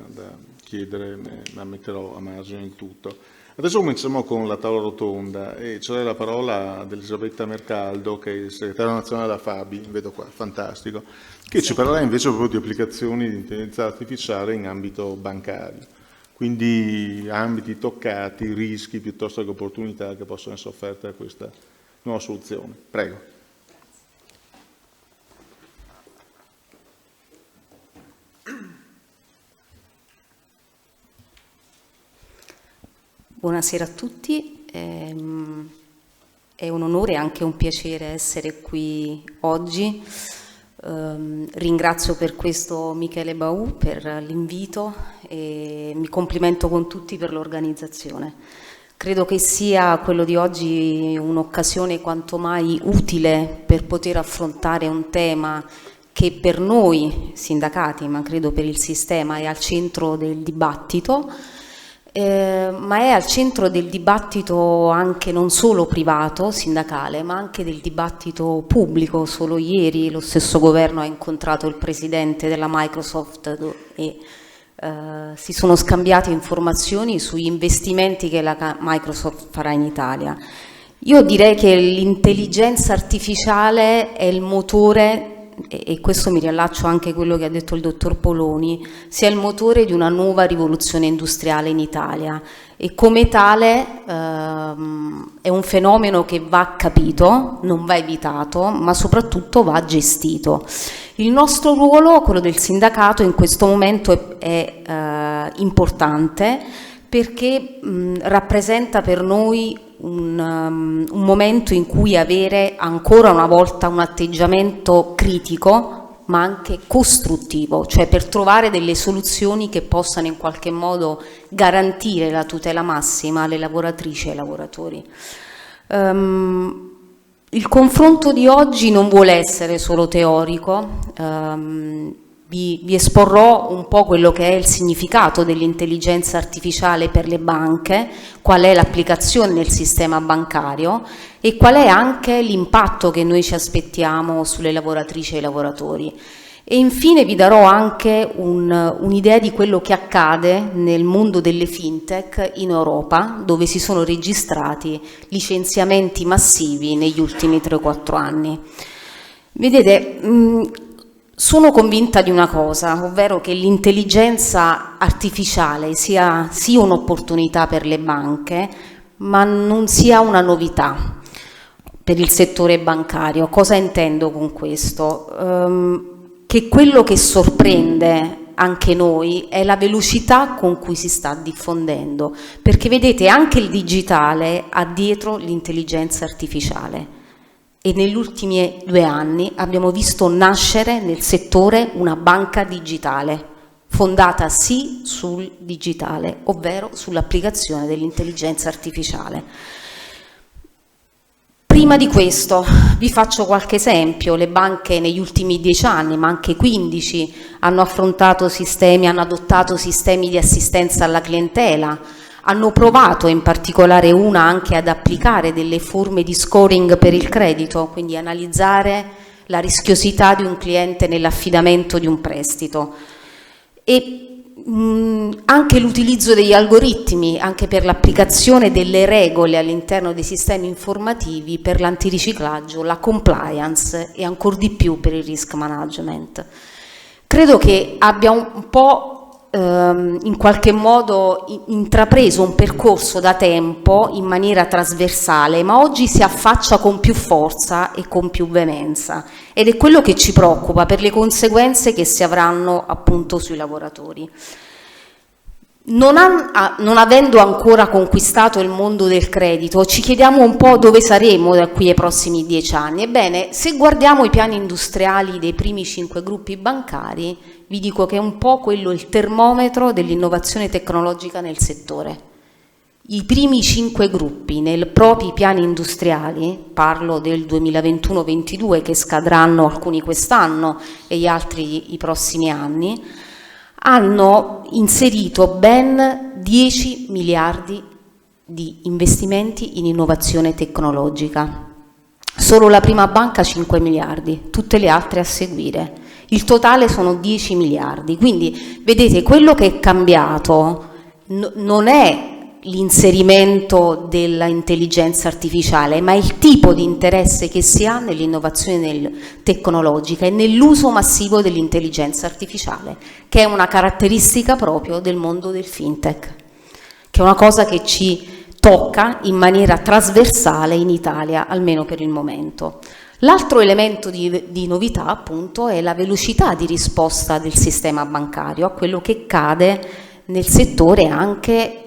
chiedere, ma metterò a margine il tutto. Adesso cominciamo con la tavola rotonda e c'è la parola ad Elisabetta Mercaldo, che è il segretario nazionale della Fabi, vedo qua, fantastico, che ci parlerà invece proprio di applicazioni di intelligenza artificiale in ambito bancario, quindi ambiti toccati, rischi piuttosto che opportunità che possono essere offerte da questa nuova soluzione. Prego. Buonasera a tutti, è un onore e anche un piacere essere qui oggi. Ringrazio per questo Michele Baù per l'invito e mi complimento con tutti per l'organizzazione. Credo che sia quello di oggi un'occasione quanto mai utile per poter affrontare un tema che per noi sindacati, ma credo per il sistema, è al centro del dibattito. Ma è al centro del dibattito anche non solo privato, sindacale, ma anche del dibattito pubblico. Solo ieri lo stesso governo ha incontrato il presidente della Microsoft e si sono scambiate informazioni sugli investimenti che la Microsoft farà in Italia. Io direi che l'intelligenza artificiale è il motore, e questo mi riallaccio anche a quello che ha detto il dottor Poloni, sia il motore di una nuova rivoluzione industriale in Italia e come tale è un fenomeno che va capito, non va evitato, ma soprattutto va gestito. Il nostro ruolo, quello del sindacato, in questo momento è importante perché rappresenta per noi un momento in cui avere ancora una volta un atteggiamento critico ma anche costruttivo, cioè per trovare delle soluzioni che possano in qualche modo garantire la tutela massima alle lavoratrici e ai lavoratori. Il confronto di oggi non vuole essere solo teorico, vi esporrò un po' quello che è il significato dell'intelligenza artificiale per le banche, qual è l'applicazione nel sistema bancario e qual è anche l'impatto che noi ci aspettiamo sulle lavoratrici e i lavoratori. E infine vi darò anche un'idea di quello che accade nel mondo delle fintech in Europa, dove si sono registrati licenziamenti massivi negli ultimi 3-4 anni. Vedete, sono convinta di una cosa, ovvero che l'intelligenza artificiale sia sì un'opportunità per le banche, ma non sia una novità per il settore bancario. Cosa intendo con questo? Che quello che sorprende anche noi è la velocità con cui si sta diffondendo, perché vedete anche il digitale ha dietro l'intelligenza artificiale. E negli ultimi 2 anni abbiamo visto nascere nel settore una banca digitale, fondata sì sul digitale, ovvero sull'applicazione dell'intelligenza artificiale. Prima di questo vi faccio qualche esempio. Le banche negli ultimi 10 anni, ma anche 15, hanno adottato sistemi di assistenza alla clientela, hanno provato, in particolare una, anche ad applicare delle forme di scoring per il credito, quindi analizzare la rischiosità di un cliente nell'affidamento di un prestito. E anche l'utilizzo degli algoritmi, anche per l'applicazione delle regole all'interno dei sistemi informativi per l'antiriciclaggio, la compliance e ancor di più per il risk management. Credo che abbia un po' in qualche modo intrapreso un percorso da tempo in maniera trasversale, ma oggi si affaccia con più forza e con più veemenza, ed è quello che ci preoccupa per le conseguenze che si avranno appunto sui lavoratori. Non avendo ancora conquistato il mondo del credito, ci chiediamo un po' dove saremo da qui ai prossimi 10 anni. Ebbene, se guardiamo i piani industriali dei primi 5 gruppi bancari, vi dico che è un po' quello il termometro dell'innovazione tecnologica nel settore. I primi 5 gruppi nei propri piani industriali, parlo del 2021-22 che scadranno alcuni quest'anno e gli altri i prossimi anni, hanno inserito ben 10 miliardi di investimenti in innovazione tecnologica. Solo la prima banca 5 miliardi, tutte le altre a seguire. Il totale sono 10 miliardi. Quindi, vedete, quello che è cambiato non è l'inserimento dell'intelligenza artificiale, ma il tipo di interesse che si ha nell'innovazione tecnologica e nell'uso massivo dell'intelligenza artificiale, che è una caratteristica proprio del mondo del fintech, che è una cosa che ci tocca in maniera trasversale in Italia, almeno per il momento. L'altro elemento di novità, appunto, è la velocità di risposta del sistema bancario a quello che cade nel settore anche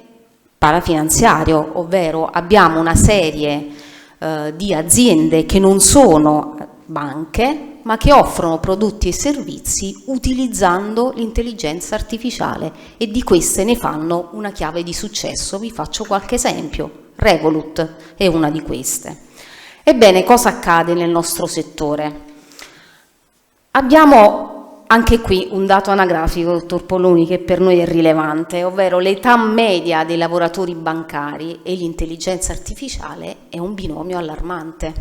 parafinanziario, ovvero abbiamo una serie di aziende che non sono banche, ma che offrono prodotti e servizi utilizzando l'intelligenza artificiale, e di queste ne fanno una chiave di successo. Vi faccio qualche esempio. Revolut è una di queste. Ebbene, cosa accade nel nostro settore? Abbiamo anche qui un dato anagrafico, dottor Polloni, che per noi è rilevante, ovvero l'età media dei lavoratori bancari e l'intelligenza artificiale è un binomio allarmante.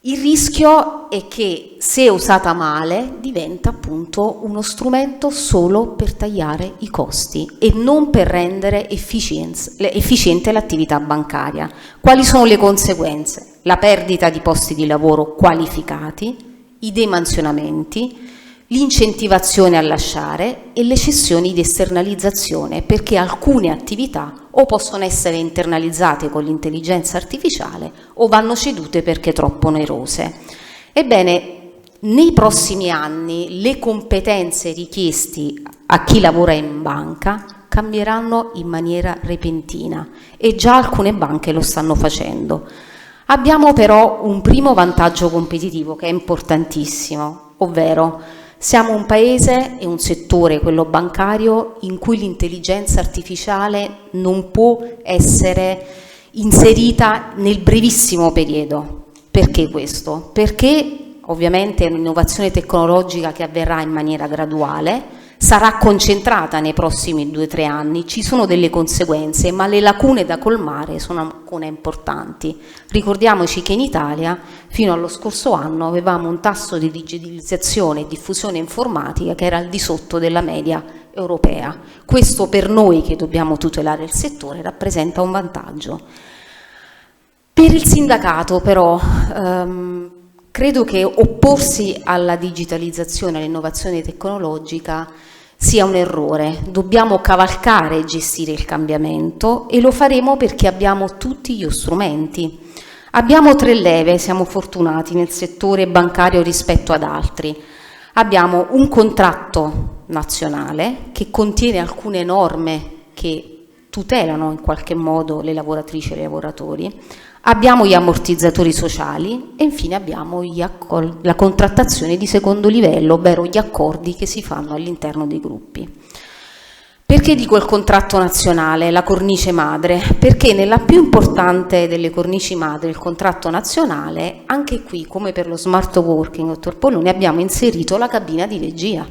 Il rischio è che, se usata male, diventa appunto uno strumento solo per tagliare i costi e non per rendere efficiente l'attività bancaria. Quali sono le conseguenze? La perdita di posti di lavoro qualificati, i demansionamenti, l'incentivazione a lasciare e le cessioni di esternalizzazione, perché alcune attività o possono essere internalizzate con l'intelligenza artificiale o vanno cedute perché troppo onerose. Ebbene, nei prossimi anni le competenze richieste a chi lavora in banca cambieranno in maniera repentina e già alcune banche lo stanno facendo. Abbiamo però un primo vantaggio competitivo che è importantissimo, ovvero siamo un paese e un settore, quello bancario, in cui l'intelligenza artificiale non può essere inserita nel brevissimo periodo. Perché questo? Perché ovviamente è un'innovazione tecnologica che avverrà in maniera graduale, sarà concentrata nei prossimi 2-3 anni, ci sono delle conseguenze, ma le lacune da colmare sono ancora importanti. Ricordiamoci che in Italia, fino allo scorso anno, avevamo un tasso di digitalizzazione e diffusione informatica che era al di sotto della media europea. Questo per noi che dobbiamo tutelare il settore rappresenta un vantaggio. Per il sindacato però credo che opporsi alla digitalizzazione, all'innovazione tecnologica sia un errore. Dobbiamo cavalcare e gestire il cambiamento e lo faremo perché abbiamo tutti gli strumenti. Abbiamo 3 leve, siamo fortunati nel settore bancario rispetto ad altri. Abbiamo un contratto nazionale che contiene alcune norme che tutelano in qualche modo le lavoratrici e i lavoratori. Abbiamo gli ammortizzatori sociali e infine abbiamo la contrattazione di secondo livello, ovvero gli accordi che si fanno all'interno dei gruppi. Perché dico il contratto nazionale, la cornice madre? Perché nella più importante delle cornici madri, il contratto nazionale, anche qui, come per lo smart working, dottor Polloni, abbiamo inserito la cabina di regia.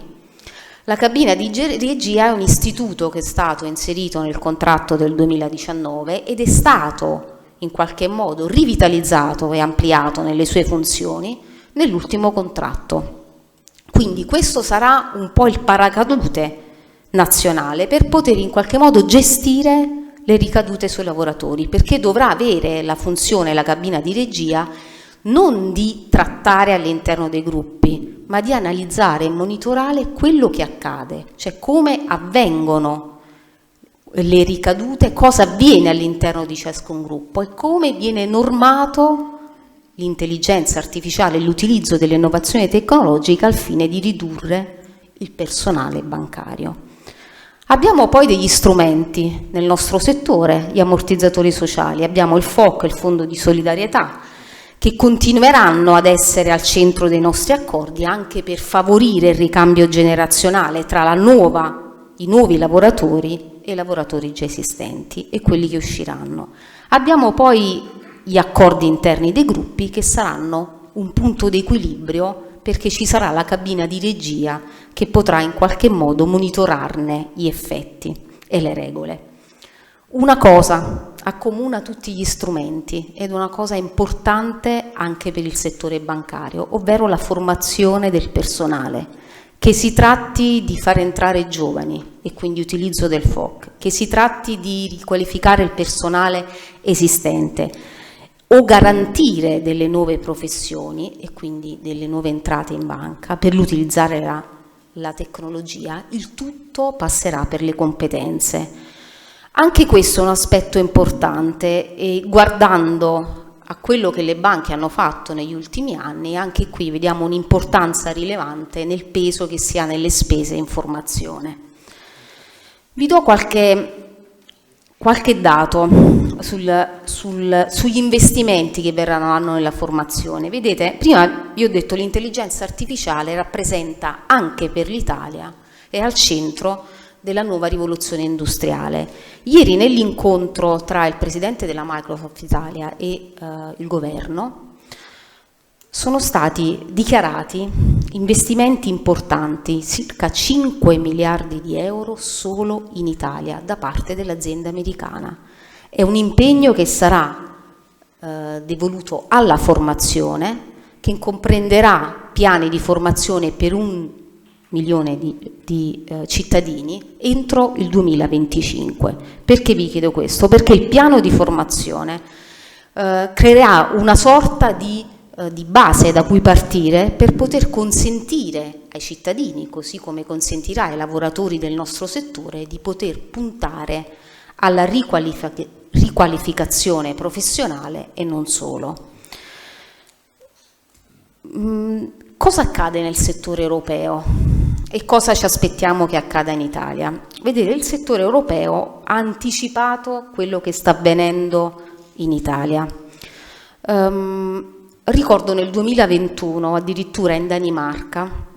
La cabina di regia è un istituto che è stato inserito nel contratto del 2019 ed è stato in qualche modo rivitalizzato e ampliato nelle sue funzioni nell'ultimo contratto. Quindi questo sarà un po' il paracadute nazionale per poter in qualche modo gestire le ricadute sui lavoratori, perché dovrà avere la funzione, la cabina di regia, non di trattare all'interno dei gruppi, ma di analizzare e monitorare quello che accade, cioè come avvengono le ricadute, cosa avviene all'interno di ciascun gruppo e come viene normato l'intelligenza artificiale e l'utilizzo dell'innovazione tecnologica al fine di ridurre il personale bancario. Abbiamo poi degli strumenti nel nostro settore, gli ammortizzatori sociali, abbiamo il FOC, il Fondo di Solidarietà, che continueranno ad essere al centro dei nostri accordi anche per favorire il ricambio generazionale tra i nuovi lavoratori e i lavoratori già esistenti e quelli che usciranno. Abbiamo poi gli accordi interni dei gruppi che saranno un punto di equilibrio perché ci sarà la cabina di regia che potrà in qualche modo monitorarne gli effetti e le regole. Una cosa accomuna tutti gli strumenti ed una cosa importante anche per il settore bancario, ovvero la formazione del personale. Che si tratti di far entrare giovani e quindi utilizzo del FOC, che si tratti di riqualificare il personale esistente o garantire delle nuove professioni e quindi delle nuove entrate in banca per l'utilizzare la tecnologia, il tutto passerà per le competenze. Anche questo è un aspetto importante e guardando a quello che le banche hanno fatto negli ultimi anni, anche qui vediamo un'importanza rilevante nel peso che si ha nelle spese in formazione. Vi do qualche dato sugli investimenti che verranno nella formazione. Vedete, prima vi ho detto che l'intelligenza artificiale rappresenta anche per l'Italia, è al centro della nuova rivoluzione industriale. Ieri nell'incontro tra il presidente della Microsoft Italia e il governo sono stati dichiarati investimenti importanti, circa 5 miliardi di euro solo in Italia da parte dell'azienda americana. È un impegno che sarà devoluto alla formazione, che comprenderà piani di formazione per 1 milione di cittadini entro il 2025. Perché vi chiedo questo? Perché il piano di formazione creerà una sorta di base da cui partire per poter consentire ai cittadini, così come consentirà ai lavoratori del nostro settore, di poter puntare alla riqualificazione professionale e non solo. Cosa accade nel settore europeo e cosa ci aspettiamo che accada in Italia? Vedete, il settore europeo ha anticipato quello che sta avvenendo in Italia. Ricordo nel 2021, addirittura in Danimarca,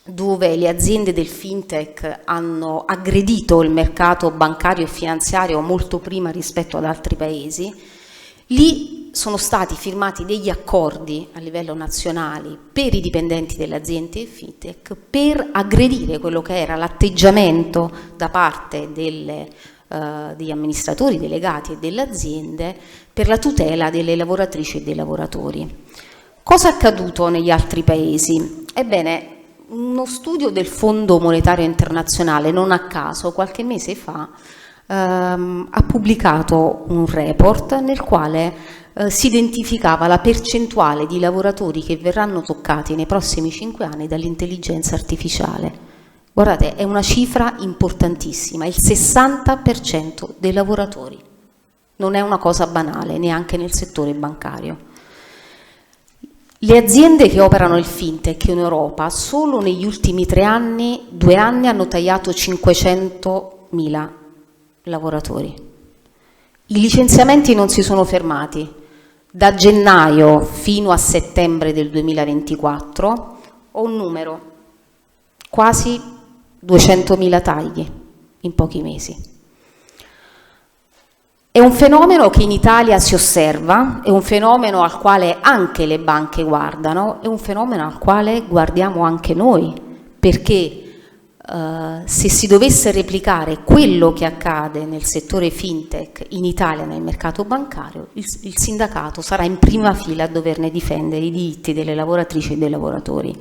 dove le aziende del fintech hanno aggredito il mercato bancario e finanziario molto prima rispetto ad altri paesi, lì sono stati firmati degli accordi a livello nazionale per i dipendenti delle aziende fintech per aggredire quello che era l'atteggiamento da parte degli amministratori delegati e delle aziende per la tutela delle lavoratrici e dei lavoratori. Cosa è accaduto negli altri paesi? Ebbene, uno studio del Fondo Monetario Internazionale, non a caso, qualche mese fa, ha pubblicato un report nel quale si identificava la percentuale di lavoratori che verranno toccati nei prossimi 5 anni dall'intelligenza artificiale. Guardate, è una cifra importantissima, il 60% dei lavoratori. Non è una cosa banale, neanche nel settore bancario. Le aziende che operano il fintech in Europa solo negli ultimi 2 anni hanno tagliato 500.000 lavoratori. I licenziamenti non si sono fermati. Da gennaio fino a settembre del 2024 ho un numero, quasi 200.000 tagli in pochi mesi. È un fenomeno che in Italia si osserva, è un fenomeno al quale anche le banche guardano, è un fenomeno al quale guardiamo anche noi, perché se si dovesse replicare quello che accade nel settore fintech in Italia nel mercato bancario, il sindacato sarà in prima fila a doverne difendere i diritti delle lavoratrici e dei lavoratori.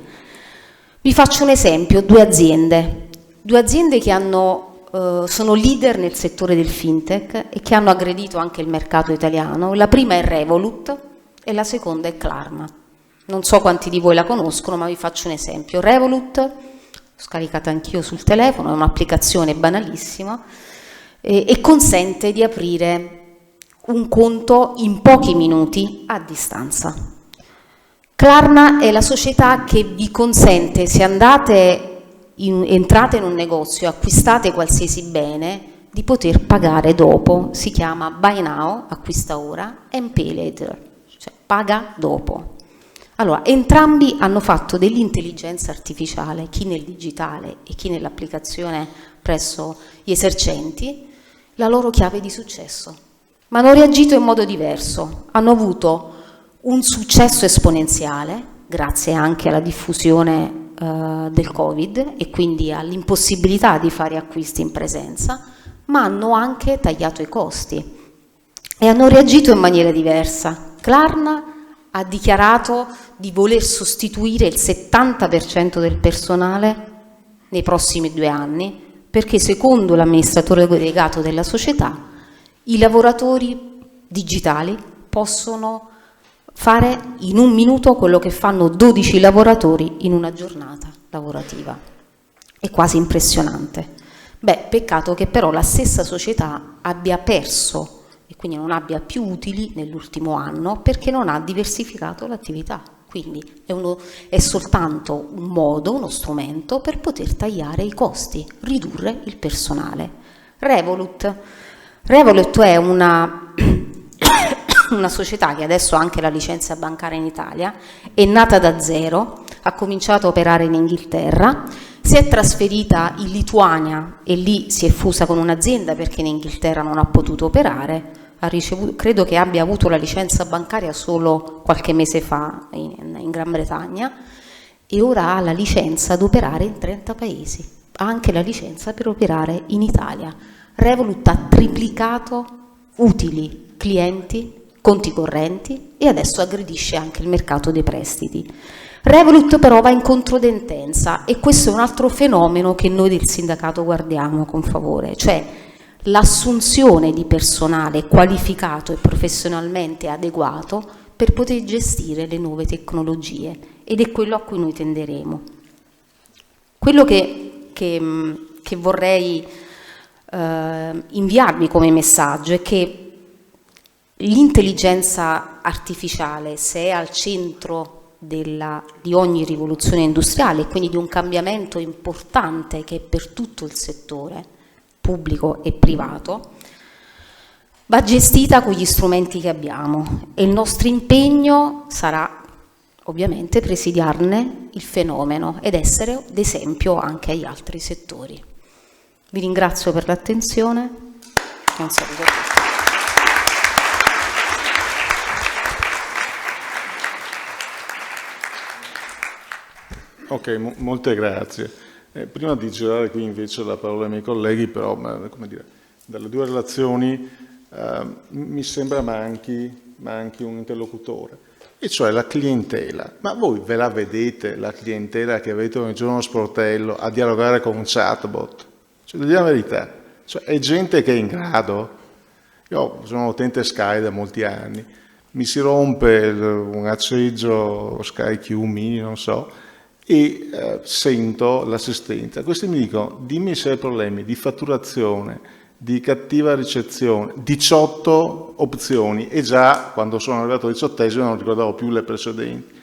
Vi faccio un esempio, 2 aziende che sono leader nel settore del fintech e che hanno aggredito anche il mercato italiano. La prima è Revolut e la seconda è Klarna. Non so quanti di voi la conoscono, ma vi faccio un esempio. Revolut, l'ho scaricata anch'io sul telefono, è un'applicazione banalissima e consente di aprire un conto in pochi minuti a distanza. Klarna è la società che vi consente, se entrate in un negozio e acquistate qualsiasi bene, di poter pagare dopo. Si chiama Buy Now, acquista ora, and Pay Later, cioè paga dopo. Allora, entrambi hanno fatto dell'intelligenza artificiale, chi nel digitale e chi nell'applicazione presso gli esercenti, la loro chiave di successo. Ma hanno reagito in modo diverso, hanno avuto un successo esponenziale, grazie anche alla diffusione del Covid e quindi all'impossibilità di fare acquisti in presenza, ma hanno anche tagliato i costi e hanno reagito in maniera diversa. Klarna ha dichiarato di voler sostituire il 70% del personale nei prossimi 2 anni, perché secondo l'amministratore delegato della società i lavoratori digitali possono fare in 1 minuto quello che fanno 12 lavoratori in una giornata lavorativa. È quasi impressionante. Peccato che però la stessa società abbia perso e quindi non abbia più utili nell'ultimo anno perché non ha diversificato l'attività. Quindi è soltanto un modo, uno strumento per poter tagliare i costi, ridurre il personale. Revolut è una società che adesso ha anche la licenza bancaria in Italia, è nata da zero, ha cominciato a operare in Inghilterra, si è trasferita in Lituania e lì si è fusa con un'azienda perché in Inghilterra non ha potuto operare, credo che abbia avuto la licenza bancaria solo qualche mese fa in Gran Bretagna e ora ha la licenza ad operare in 30 paesi, ha anche la licenza per operare in Italia. Revolut ha triplicato utili, clienti, conti correnti e adesso aggredisce anche il mercato dei prestiti. Revolut però va in controtendenza e questo è un altro fenomeno che noi del sindacato guardiamo con favore, cioè l'assunzione di personale qualificato e professionalmente adeguato per poter gestire le nuove tecnologie ed è quello a cui noi tenderemo. Quello che vorrei inviarvi come messaggio è che l'intelligenza artificiale, se è al centro di ogni rivoluzione industriale e quindi di un cambiamento importante che è per tutto il settore pubblico e privato, va gestita con gli strumenti che abbiamo e il nostro impegno sarà ovviamente presidiarne il fenomeno ed essere d'esempio anche agli altri settori. Vi ringrazio per l'attenzione e un saluto a tutti. Ok, molte grazie. Prima di girare qui invece la parola ai miei colleghi, però, come dire, dalle due relazioni mi sembra manchi un interlocutore, e cioè la clientela. Ma voi ve la vedete la clientela che avete ogni giorno sportello a dialogare con un chatbot? Cioè, diciamo la verità, cioè, è gente che è in grado. Io sono utente Sky da molti anni, mi si rompe un acceggio Sky Q Mini, non so, e sento l'assistenza. Questi mi dicono: dimmi se hai problemi di fatturazione, di cattiva ricezione, 18 opzioni, e già quando sono arrivato al 18esimo non ricordavo più le precedenti.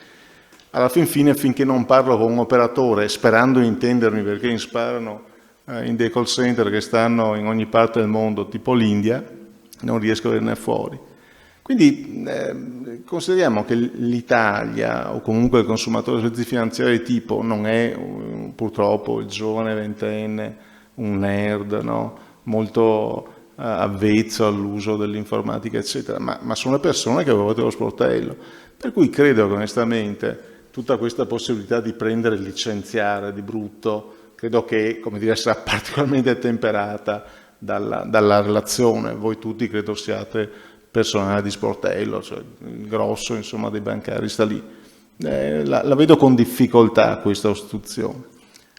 Alla fine, finché non parlo con un operatore, sperando di intendermi, perché mi sparano in dei call center che stanno in ogni parte del mondo, tipo l'India, non riesco a venire fuori. Quindi consideriamo che l'Italia, o comunque il consumatore di servizi finanziari tipo, non è purtroppo il giovane ventenne, un nerd, no? Molto avvezzo all'uso dell'informatica, eccetera, ma sono le persone che avevate lo sportello. Per cui credo che onestamente tutta questa possibilità di prendere e licenziare di brutto, credo che, come dire, sarà particolarmente temperata dalla relazione. Voi tutti credo siate personale di sportello, cioè il grosso, insomma, dei bancari sta lì. La vedo con difficoltà questa ostruzione.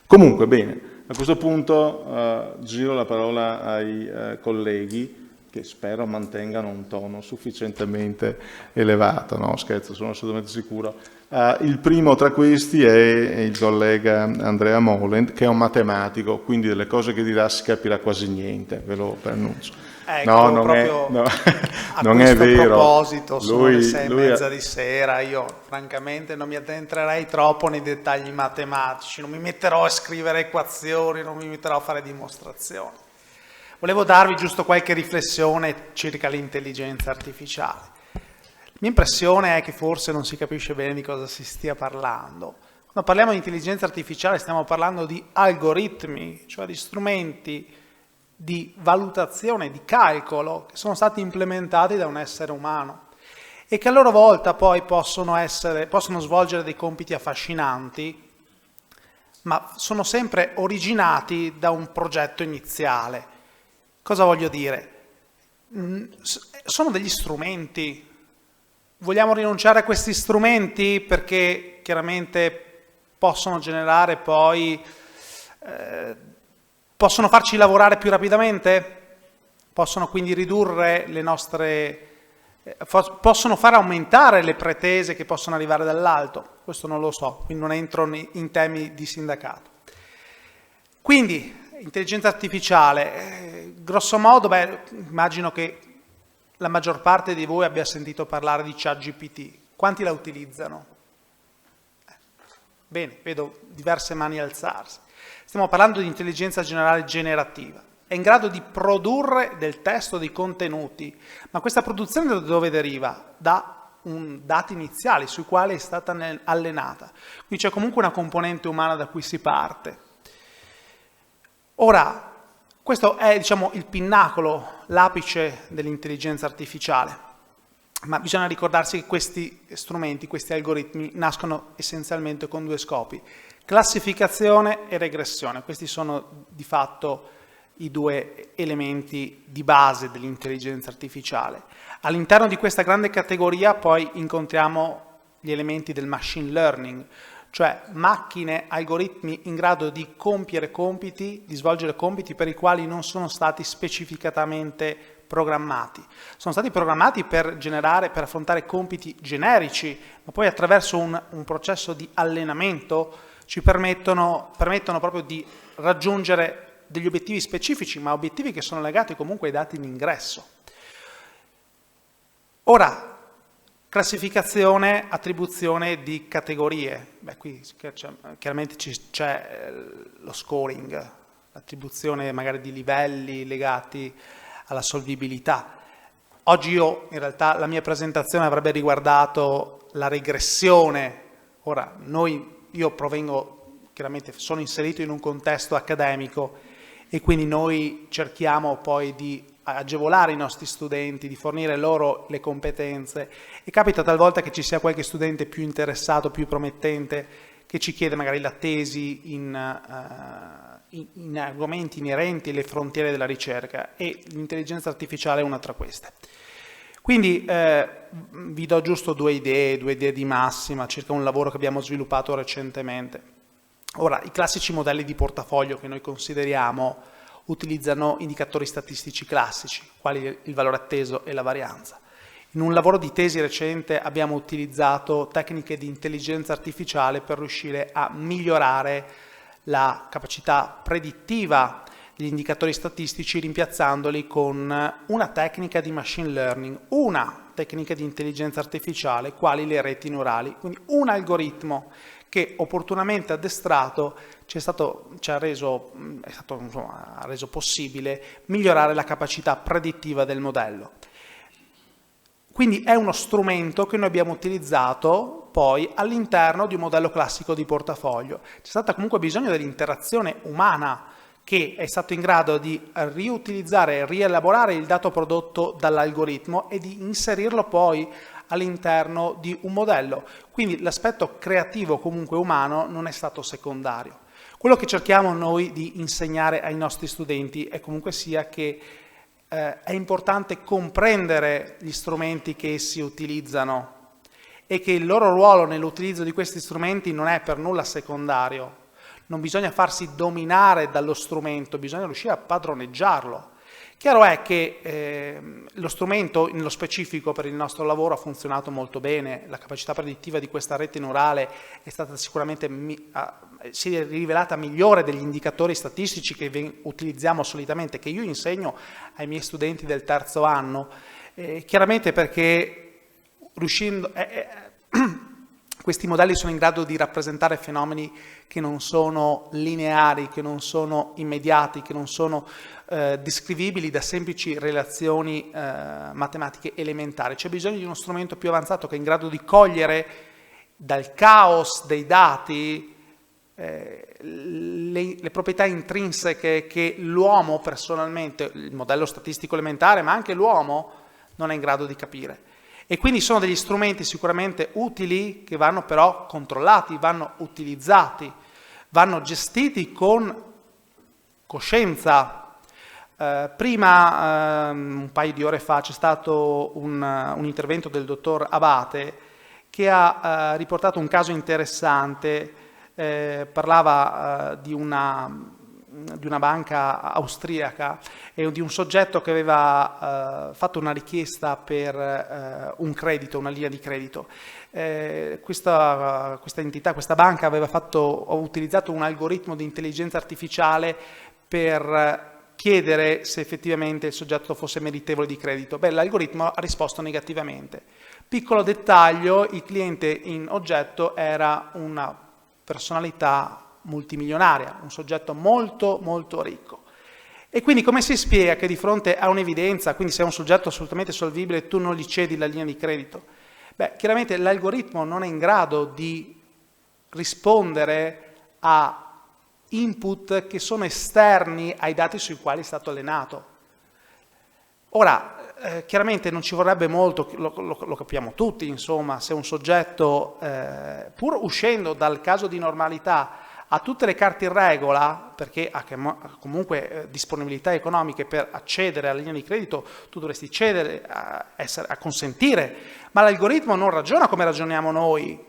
Comunque, bene, a questo punto giro la parola ai colleghi, che spero mantengano un tono sufficientemente elevato, no? Scherzo, sono assolutamente sicuro. Il primo tra questi è il collega Andrea Molend, che è un matematico, quindi delle cose che dirà si capirà quasi niente, ve lo preannuncio. Ecco, no, non proprio è, no, a non questo è vero. proposito, sono le 6:30 ha... di sera, io francamente non mi addentrerei troppo nei dettagli matematici, non mi metterò a scrivere equazioni, non mi metterò a fare dimostrazioni. Volevo darvi giusto qualche riflessione circa l'intelligenza artificiale. La mia impressione è che forse non si capisce bene di cosa si stia parlando. Quando parliamo di intelligenza artificiale stiamo parlando di algoritmi, cioè di strumenti di valutazione, di calcolo, che sono stati implementati da un essere umano e che a loro volta poi possono svolgere dei compiti affascinanti, ma sono sempre originati da un progetto iniziale. Cosa voglio dire? Sono degli strumenti. Vogliamo rinunciare a questi strumenti perché chiaramente possono generare poi... possono farci lavorare più rapidamente? Possono quindi ridurre le nostre... possono far aumentare le pretese che possono arrivare dall'alto? Questo non lo so, quindi non entro in temi di sindacato. Quindi, intelligenza artificiale, grosso modo, immagino che la maggior parte di voi abbia sentito parlare di ChatGPT. Quanti la utilizzano? Bene, vedo diverse mani alzarsi. Stiamo parlando di intelligenza generale generativa. È in grado di produrre del testo, dei contenuti, ma questa produzione da dove deriva? Da dati iniziali sui quali è stata allenata. Quindi c'è comunque una componente umana da cui si parte. Ora, questo è, diciamo, il pinnacolo, l'apice dell'intelligenza artificiale, ma bisogna ricordarsi che questi strumenti, questi algoritmi nascono essenzialmente con due scopi: classificazione e regressione. Questi sono di fatto i due elementi di base dell'intelligenza artificiale. All'interno di questa grande categoria poi incontriamo gli elementi del machine learning, cioè macchine, algoritmi in grado di compiere compiti, di svolgere compiti per i quali non sono stati specificatamente programmati. Sono stati programmati per affrontare compiti generici, ma poi attraverso un processo di allenamento ci permettono proprio di raggiungere degli obiettivi specifici, ma obiettivi che sono legati comunque ai dati di ingresso. Ora, classificazione, attribuzione di categorie. Qui chiaramente c'è lo scoring, l'attribuzione magari di livelli legati alla solvibilità. Oggi in realtà la mia presentazione avrebbe riguardato la regressione. Ora, io provengo, chiaramente sono inserito in un contesto accademico e quindi noi cerchiamo poi di agevolare i nostri studenti, di fornire loro le competenze, e capita talvolta che ci sia qualche studente più interessato, più promettente, che ci chiede magari la tesi in argomenti inerenti alle frontiere della ricerca, e l'intelligenza artificiale è una tra queste. Quindi vi do giusto due idee di massima circa un lavoro che abbiamo sviluppato recentemente. Ora, i classici modelli di portafoglio che noi consideriamo utilizzano indicatori statistici classici, quali il valore atteso e la varianza. In un lavoro di tesi recente abbiamo utilizzato tecniche di intelligenza artificiale per riuscire a migliorare la capacità predittiva degli indicatori statistici, rimpiazzandoli con una tecnica di machine learning, una tecnica di intelligenza artificiale, quali le reti neurali, quindi un algoritmo che opportunamente addestrato ha reso possibile migliorare la capacità predittiva del modello. Quindi è uno strumento che noi abbiamo utilizzato poi all'interno di un modello classico di portafoglio. C'è stata comunque bisogno dell'interazione umana, che è stato in grado di riutilizzare e rielaborare il dato prodotto dall'algoritmo e di inserirlo poi all'interno di un modello. Quindi l'aspetto creativo comunque umano non è stato secondario. Quello che cerchiamo noi di insegnare ai nostri studenti è comunque sia che è importante comprendere gli strumenti che essi utilizzano e che il loro ruolo nell'utilizzo di questi strumenti non è per nulla secondario. Non bisogna farsi dominare dallo strumento, bisogna riuscire a padroneggiarlo. Chiaro è che lo strumento, nello specifico per il nostro lavoro, ha funzionato molto bene. La capacità predittiva di questa rete neurale è stata sicuramente si è rivelata migliore degli indicatori statistici che utilizziamo solitamente, che io insegno ai miei studenti del terzo anno, chiaramente perché questi modelli sono in grado di rappresentare fenomeni che non sono lineari, che non sono immediati, che non sono descrivibili da semplici relazioni matematiche elementari. C'è bisogno di uno strumento più avanzato che è in grado di cogliere dal caos dei dati le proprietà intrinseche che l'uomo personalmente, il modello statistico elementare, ma anche l'uomo non è in grado di capire. E quindi sono degli strumenti sicuramente utili che vanno però controllati, vanno utilizzati, vanno gestiti con coscienza. Prima, un paio di ore fa, c'è stato un intervento del dottor Abate che ha riportato un caso interessante, parlava di una banca austriaca e di un soggetto che aveva fatto una richiesta per un credito, una linea di credito. Questa entità, questa banca aveva utilizzato un algoritmo di intelligenza artificiale per chiedere se effettivamente il soggetto fosse meritevole di credito. L'algoritmo ha risposto negativamente. Piccolo dettaglio, il cliente in oggetto era una personalità multimilionaria, un soggetto molto molto ricco. E quindi come si spiega che di fronte a un'evidenza, quindi se è un soggetto assolutamente solvibile, tu non gli cedi la linea di credito? Chiaramente l'algoritmo non è in grado di rispondere a input che sono esterni ai dati sui quali è stato allenato. Ora, chiaramente non ci vorrebbe molto, lo capiamo tutti, insomma, se un soggetto, pur uscendo dal caso di normalità, ha tutte le carte in regola, perché ha comunque disponibilità economiche per accedere alla linea di credito, tu dovresti cedere, a consentire, ma l'algoritmo non ragiona come ragioniamo noi,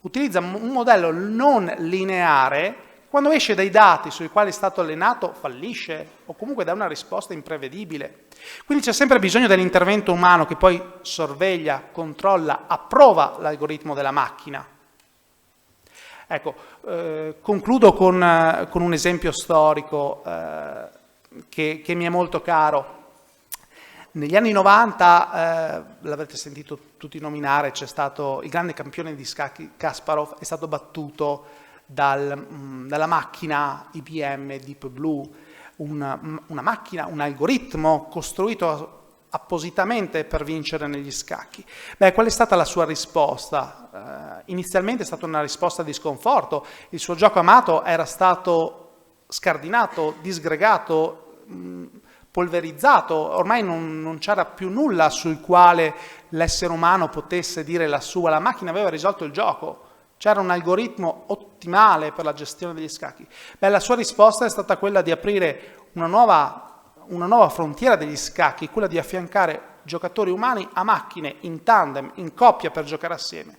utilizza un modello non lineare. Quando esce dai dati sui quali è stato allenato fallisce o comunque dà una risposta imprevedibile. Quindi c'è sempre bisogno dell'intervento umano che poi sorveglia, controlla, approva l'algoritmo della macchina. Ecco, concludo con un esempio storico che mi è molto caro. Negli anni 90, l'avrete sentito tutti nominare, c'è stato il grande campione di scacchi Kasparov, è stato battuto dalla macchina IBM Deep Blue, una macchina, un algoritmo costruito appositamente per vincere negli scacchi. Qual è stata la sua risposta? Inizialmente è stata una risposta di sconforto, il suo gioco amato era stato scardinato, disgregato, polverizzato, ormai non c'era più nulla sul quale l'essere umano potesse dire la sua, la macchina aveva risolto il gioco. C'era un algoritmo ottimale per la gestione degli scacchi. Beh, la sua risposta è stata quella di aprire una nuova frontiera degli scacchi, quella di affiancare giocatori umani a macchine, in tandem, in coppia per giocare assieme.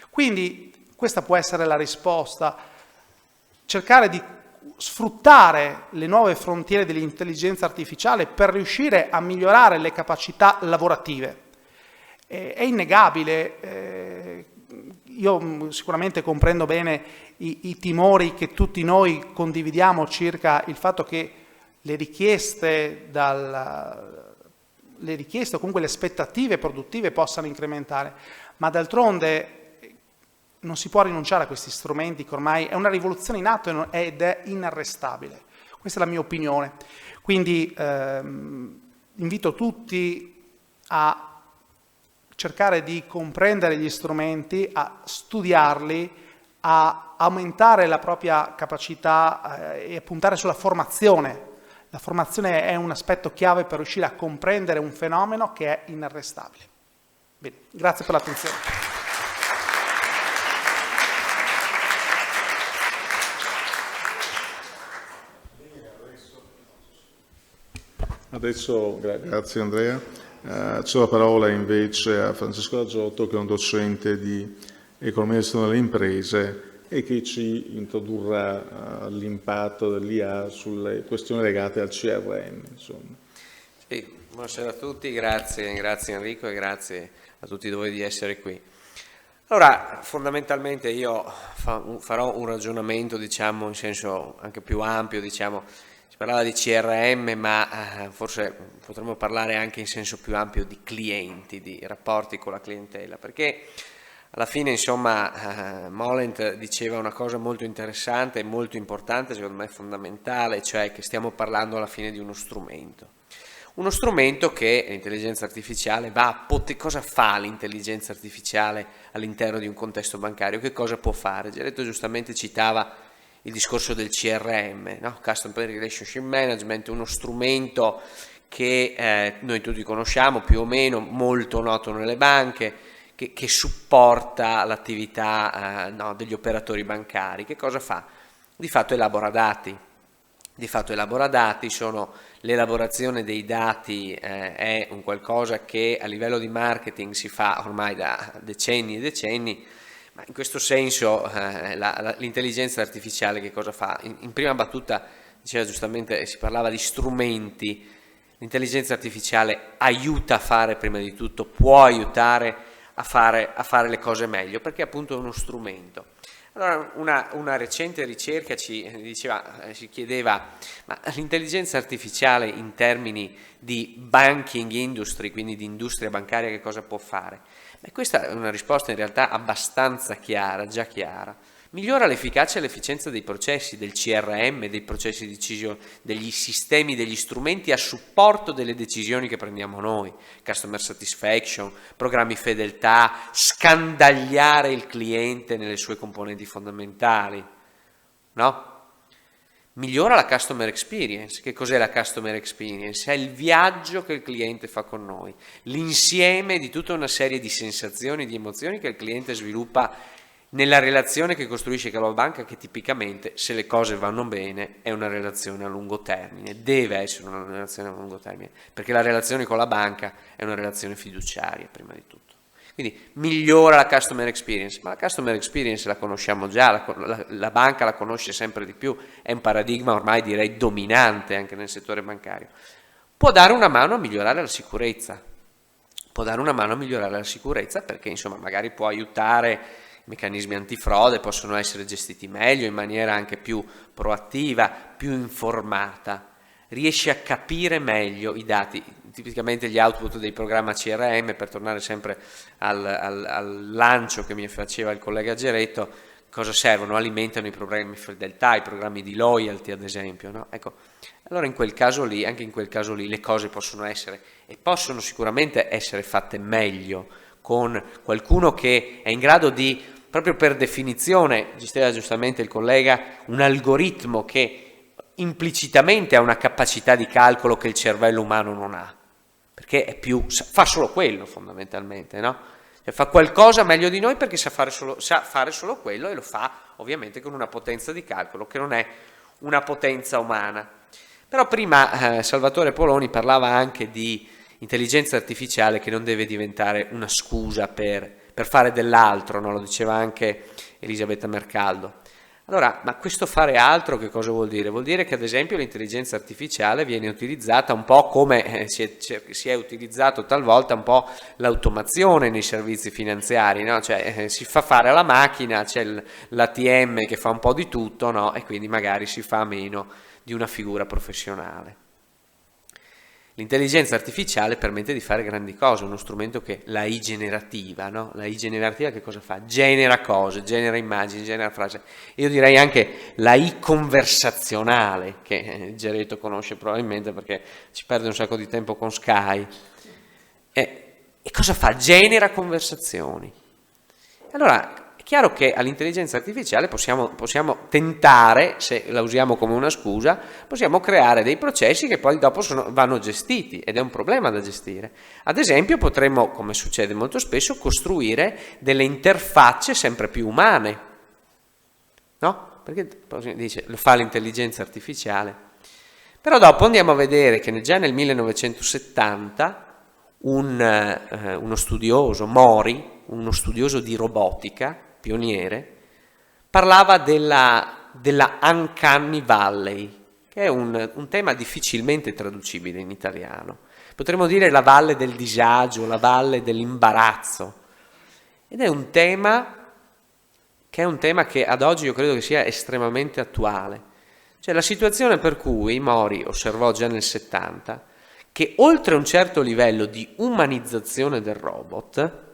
Quindi questa può essere la risposta, cercare di sfruttare le nuove frontiere dell'intelligenza artificiale per riuscire a migliorare le capacità lavorative. È innegabile, io sicuramente comprendo bene i timori che tutti noi condividiamo circa il fatto che le richieste o comunque le aspettative produttive possano incrementare, ma d'altronde non si può rinunciare a questi strumenti che ormai è una rivoluzione in atto ed è inarrestabile. Questa è la mia opinione. Quindi invito tutti a cercare di comprendere gli strumenti, a studiarli, a aumentare la propria capacità e a puntare sulla formazione. La formazione è un aspetto chiave per riuscire a comprendere un fenomeno che è inarrestabile. Bene, grazie per l'attenzione. Adesso, grazie Andrea. C'è la parola invece a Francesco Laggiotto, che è un docente di economia e gestione delle imprese e che ci introdurrà l'impatto dell'IA sulle questioni legate al CRM. Insomma. Sì, buonasera a tutti, grazie Enrico e grazie a tutti voi di essere qui. Allora, fondamentalmente io farò un ragionamento, diciamo, in senso anche più ampio, diciamo. Si parlava di CRM, ma forse potremmo parlare anche in senso più ampio di clienti, di rapporti con la clientela, perché alla fine, insomma, Molent diceva una cosa molto interessante e molto importante, secondo me fondamentale, cioè che stiamo parlando alla fine di uno strumento. Uno strumento che l'intelligenza artificiale cosa fa l'intelligenza artificiale all'interno di un contesto bancario? Che cosa può fare? Geretto giustamente citava il discorso del CRM, no? Customer Relationship Management, uno strumento che noi tutti conosciamo più o meno, molto noto nelle banche, che supporta l'attività degli operatori bancari. Che cosa fa? Di fatto elabora dati. L'elaborazione dei dati è un qualcosa che a livello di marketing si fa ormai da decenni e decenni, ma in questo senso l'intelligenza artificiale che cosa fa? In prima battuta, diceva giustamente, si parlava di strumenti. L'intelligenza artificiale aiuta a fare, prima di tutto, può aiutare a fare le cose meglio, perché appunto è uno strumento. Allora una recente ricerca ci chiedeva, ma l'intelligenza artificiale in termini di banking industry, quindi di industria bancaria, che cosa può fare? Beh, questa è una risposta in realtà abbastanza chiara, già chiara. Migliora l'efficacia e l'efficienza dei processi, del CRM, dei processi di decisione, degli sistemi, degli strumenti a supporto delle decisioni che prendiamo noi, customer satisfaction, programmi fedeltà, scandagliare il cliente nelle sue componenti fondamentali, no? Migliora la customer experience. Che cos'è la customer experience? È il viaggio che il cliente fa con noi, l'insieme di tutta una serie di sensazioni, di emozioni che il cliente sviluppa nella relazione che costruisce con la banca, che tipicamente, se le cose vanno bene, è una relazione a lungo termine, deve essere una relazione a lungo termine, perché la relazione con la banca è una relazione fiduciaria, prima di tutto. Quindi migliora la customer experience, ma la customer experience la conosciamo già, la banca la conosce sempre di più, è un paradigma ormai direi dominante anche nel settore bancario. Può dare una mano a migliorare la sicurezza, perché insomma magari può aiutare. I meccanismi antifrode possono essere gestiti meglio, in maniera anche più proattiva, più informata, riesce a capire meglio i dati, tipicamente gli output dei programmi CRM, per tornare sempre al lancio che mi faceva il collega Geretto, cosa servono? Alimentano i programmi fedeltà, i programmi di loyalty ad esempio, no? Ecco, allora in quel caso lì, anche in quel caso lì, le cose possono essere e possono sicuramente essere fatte meglio, con qualcuno che è in grado di, proprio per definizione, diceva giustamente il collega, un algoritmo che implicitamente ha una capacità di calcolo che il cervello umano non ha, perché fa solo quello fondamentalmente, no? Cioè, fa qualcosa meglio di noi perché sa fare solo quello, e lo fa ovviamente con una potenza di calcolo che non è una potenza umana. Però prima Salvatore Poloni parlava anche di intelligenza artificiale che non deve diventare una scusa per fare dell'altro, no? Lo diceva anche Elisabetta Mercaldo. Allora, ma questo fare altro che cosa vuol dire? Vuol dire che ad esempio l'intelligenza artificiale viene utilizzata un po' come si è utilizzato talvolta un po' l'automazione nei servizi finanziari, no? Cioè si fa fare alla macchina, c'è l'ATM che fa un po' di tutto, no? E quindi magari si fa meno di una figura professionale. L'intelligenza artificiale permette di fare grandi cose, uno strumento che la I generativa, no? La I generativa che cosa fa? Genera cose, genera immagini, genera frasi. Io direi anche la I conversazionale, che Gereto conosce probabilmente perché ci perde un sacco di tempo con Sky. E cosa fa? Genera conversazioni. Allora, è chiaro che all'intelligenza artificiale possiamo tentare, se la usiamo come una scusa, possiamo creare dei processi che poi dopo vanno gestiti, ed è un problema da gestire. Ad esempio potremmo, come succede molto spesso, costruire delle interfacce sempre più umane, no? Perché dice, lo fa l'intelligenza artificiale. Però dopo andiamo a vedere che già nel 1970 uno studioso, Mori, uno studioso di robotica, pioniere, parlava della Uncanny Valley, che è un tema difficilmente traducibile in italiano. Potremmo dire la valle del disagio, la valle dell'imbarazzo. Ed è un tema che ad oggi io credo che sia estremamente attuale. Cioè la situazione per cui Mori osservò già nel 70 che oltre un certo livello di umanizzazione del robot,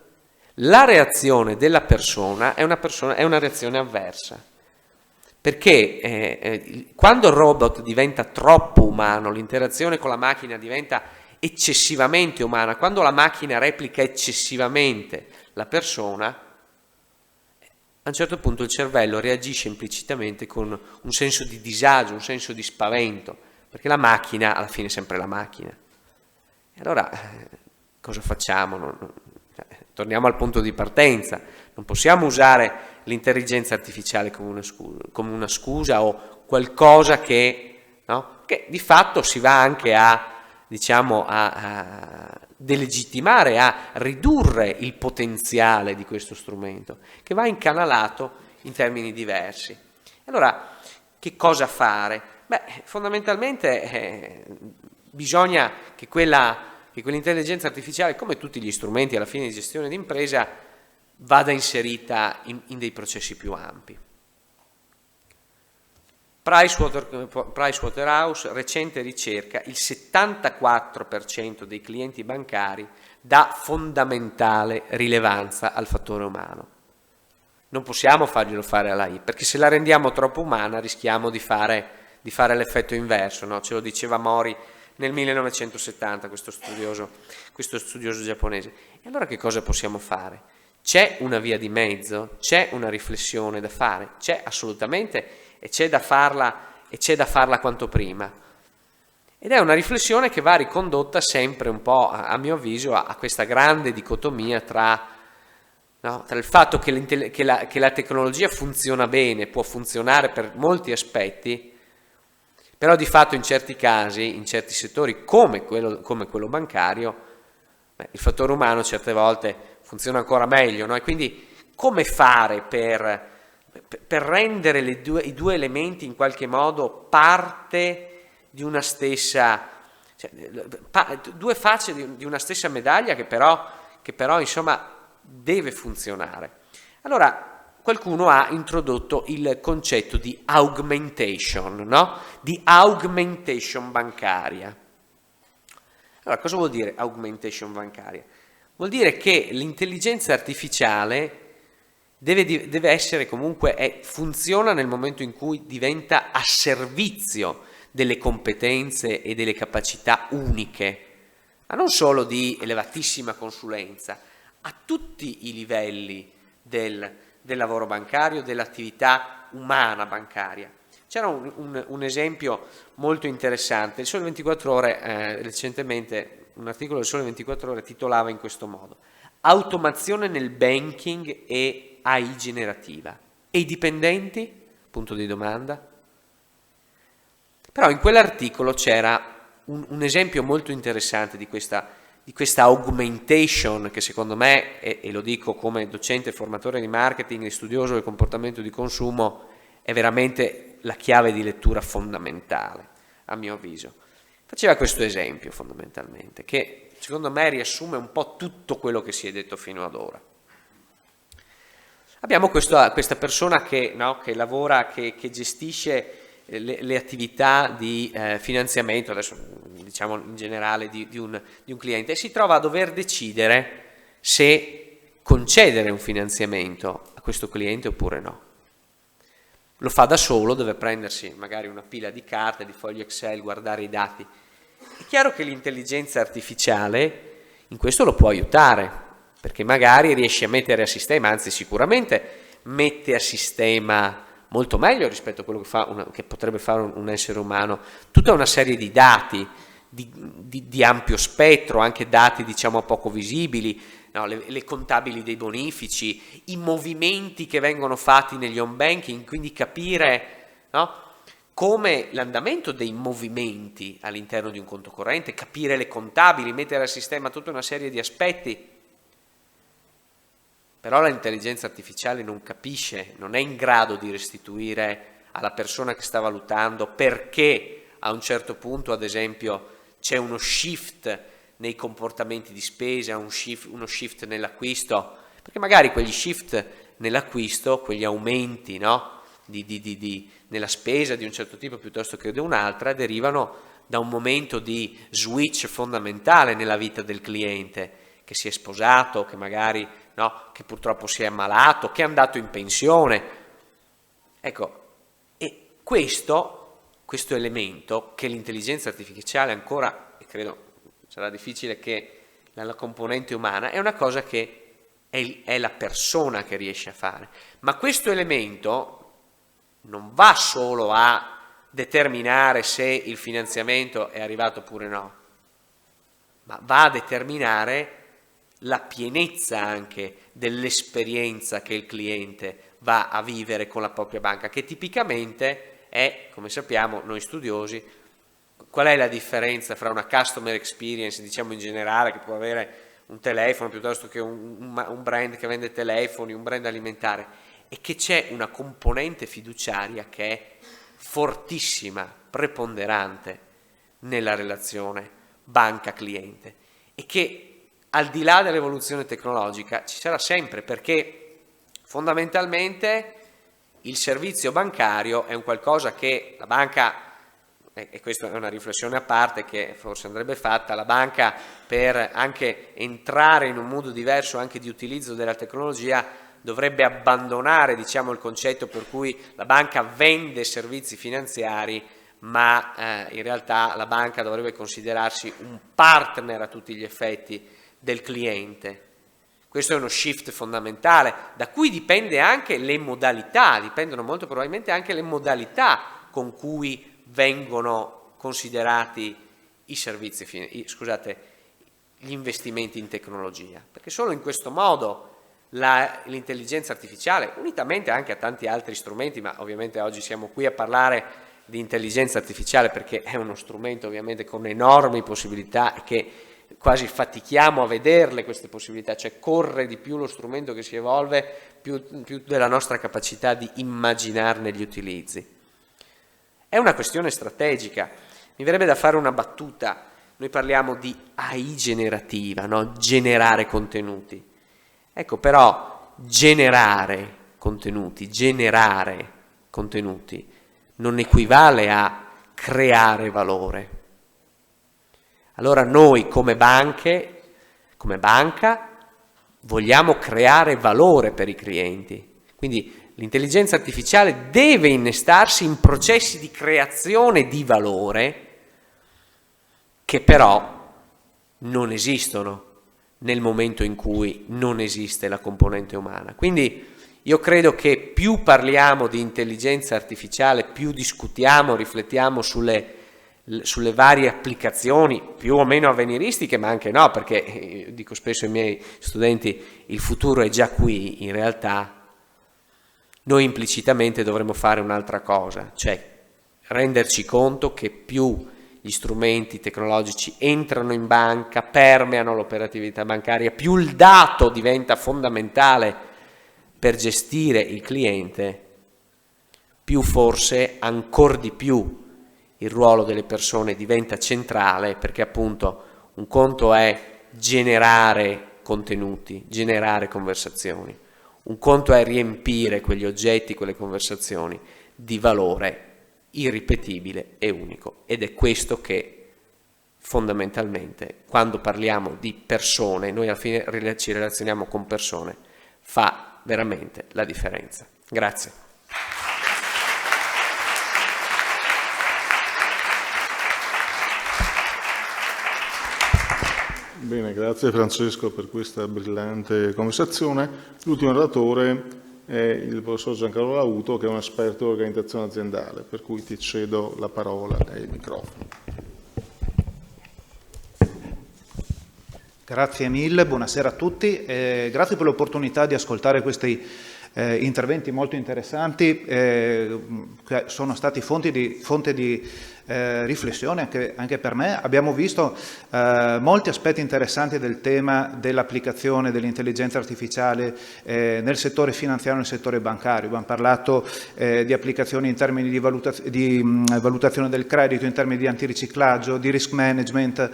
la reazione della persona è una reazione avversa, perché quando il robot diventa troppo umano, l'interazione con la macchina diventa eccessivamente umana, quando la macchina replica eccessivamente la persona, a un certo punto il cervello reagisce implicitamente con un senso di disagio, un senso di spavento, perché la macchina alla fine è sempre la macchina. E allora cosa facciamo? Torniamo al punto di partenza, non possiamo usare l'intelligenza artificiale come una scusa o qualcosa che di fatto si va anche a delegittimare, a ridurre il potenziale di questo strumento, che va incanalato in termini diversi. Allora, che cosa fare? Beh, fondamentalmente bisogna che quell'intelligenza artificiale, come tutti gli strumenti alla fine di gestione di impresa, vada inserita in dei processi più ampi. Pricewaterhouse, recente ricerca, il 74% dei clienti bancari dà fondamentale rilevanza al fattore umano. Non possiamo farglielo fare alla I, perché se la rendiamo troppo umana rischiamo di fare l'effetto inverso, no? Ce lo diceva Mori nel 1970, questo studioso giapponese. E allora che cosa possiamo fare? C'è una via di mezzo, c'è una riflessione da fare, c'è assolutamente, e c'è da farla quanto prima. Ed è una riflessione che va ricondotta sempre un po', a mio avviso, a questa grande dicotomia tra il fatto che la tecnologia funziona bene, può funzionare per molti aspetti, però di fatto in certi casi, in certi settori come quello bancario, il fattore umano certe volte funziona ancora meglio, no? E quindi come fare per rendere i due elementi in qualche modo parte di una stessa, due facce di una stessa medaglia che però insomma deve funzionare. Allora qualcuno ha introdotto il concetto di augmentation, no? Di augmentation bancaria. Allora, cosa vuol dire augmentation bancaria? Vuol dire che l'intelligenza artificiale deve essere comunque, funziona nel momento in cui diventa a servizio delle competenze e delle capacità uniche, ma non solo di elevatissima consulenza, a tutti i livelli del lavoro bancario, dell'attività umana bancaria. C'era un esempio molto interessante, il Sole 24 Ore recentemente, un articolo del Sole 24 Ore titolava in questo modo: automazione nel banking e AI generativa. E i dipendenti? Punto di domanda. Però in quell'articolo c'era un esempio molto interessante di questa augmentation che secondo me, e lo dico come docente formatore di marketing e studioso del comportamento di consumo, è veramente la chiave di lettura fondamentale, a mio avviso. Faceva questo esempio fondamentalmente, che secondo me riassume un po' tutto quello che si è detto fino ad ora. Abbiamo questa persona che lavora, che gestisce le attività di finanziamento, adesso diciamo in generale di un cliente, e si trova a dover decidere se concedere un finanziamento a questo cliente oppure no. Lo fa da solo, deve prendersi magari una pila di carte, di fogli Excel, guardare i dati. È chiaro che l'intelligenza artificiale in questo lo può aiutare, perché magari riesce a mettere a sistema, anzi sicuramente mette a sistema molto meglio rispetto a quello che potrebbe fare un essere umano, tutta una serie di dati di ampio spettro, anche dati diciamo poco visibili, no? le contabili dei bonifici, i movimenti che vengono fatti negli home banking, quindi capire, no? Come l'andamento dei movimenti all'interno di un conto corrente, capire le contabili, mettere a sistema tutta una serie di aspetti. Però l'intelligenza artificiale non capisce, non è in grado di restituire alla persona che sta valutando perché a un certo punto, ad esempio, c'è uno shift nei comportamenti di spesa, uno shift nell'acquisto, perché magari quegli shift nell'acquisto, quegli aumenti, no? Nella spesa di un certo tipo piuttosto che di un'altra, derivano da un momento di switch fondamentale nella vita del cliente, che si è sposato, che magari che purtroppo si è ammalato, che è andato in pensione. Ecco, e questo elemento che l'intelligenza artificiale ancora, e credo sarà difficile che la componente umana, è una cosa che è la persona che riesce a fare. Ma questo elemento non va solo a determinare se il finanziamento è arrivato oppure no, ma va a determinare la pienezza anche dell'esperienza che il cliente va a vivere con la propria banca, che tipicamente è, come sappiamo noi studiosi, qual è la differenza fra una customer experience, diciamo in generale, che può avere un telefono piuttosto che un brand che vende telefoni, un brand alimentare, e che c'è una componente fiduciaria che è fortissima, preponderante nella relazione banca-cliente, e che al di là dell'evoluzione tecnologica ci sarà sempre, perché fondamentalmente il servizio bancario è un qualcosa che la banca, e questa è una riflessione a parte che forse andrebbe fatta, la banca per anche entrare in un modo diverso anche di utilizzo della tecnologia dovrebbe abbandonare, diciamo, il concetto per cui la banca vende servizi finanziari, ma in realtà la banca dovrebbe considerarsi un partner a tutti gli effetti del cliente. Questo è uno shift fondamentale, da cui dipende anche le modalità, dipendono molto probabilmente anche le modalità con cui vengono considerati gli investimenti in tecnologia, perché solo in questo modo l'intelligenza artificiale, unitamente anche a tanti altri strumenti, ma ovviamente oggi siamo qui a parlare di intelligenza artificiale perché è uno strumento ovviamente con enormi possibilità e che quasi fatichiamo a vederle queste possibilità, cioè corre di più lo strumento che si evolve più della nostra capacità di immaginarne gli utilizzi. È una questione strategica, mi verrebbe da fare una battuta, noi parliamo di AI generativa, no? Generare contenuti. Ecco, però generare contenuti non equivale a creare valore. Allora noi come banca, vogliamo creare valore per i clienti. Quindi l'intelligenza artificiale deve innestarsi in processi di creazione di valore che però non esistono nel momento in cui non esiste la componente umana. Quindi io credo che più parliamo di intelligenza artificiale, più discutiamo, riflettiamo sulle sulle varie applicazioni più o meno avveniristiche, ma anche no, perché dico spesso ai miei studenti il futuro è già qui, in realtà noi implicitamente dovremmo fare un'altra cosa, cioè renderci conto che più gli strumenti tecnologici entrano in banca, permeano l'operatività bancaria, più il dato diventa fondamentale per gestire il cliente, più forse ancor di più il ruolo delle persone diventa centrale, perché appunto un conto è generare contenuti, generare conversazioni, un conto è riempire quegli oggetti, quelle conversazioni di valore irripetibile e unico, ed è questo che fondamentalmente quando parliamo di persone, noi alla fine ci relazioniamo con persone, fa veramente la differenza. Grazie. Bene, grazie Francesco per questa brillante conversazione. L'ultimo oratore è il professor Giancarlo Lauto, che è un esperto di organizzazione aziendale, per cui ti cedo la parola e il microfono. Grazie mille, buonasera a tutti, grazie per l'opportunità di ascoltare questi interventi molto interessanti che sono stati fonte di riflessione anche per me. Abbiamo visto molti aspetti interessanti del tema dell'applicazione dell'intelligenza artificiale nel settore finanziario e nel settore bancario. Abbiamo parlato di applicazioni in termini di valutazione del credito, in termini di antiriciclaggio, di risk management,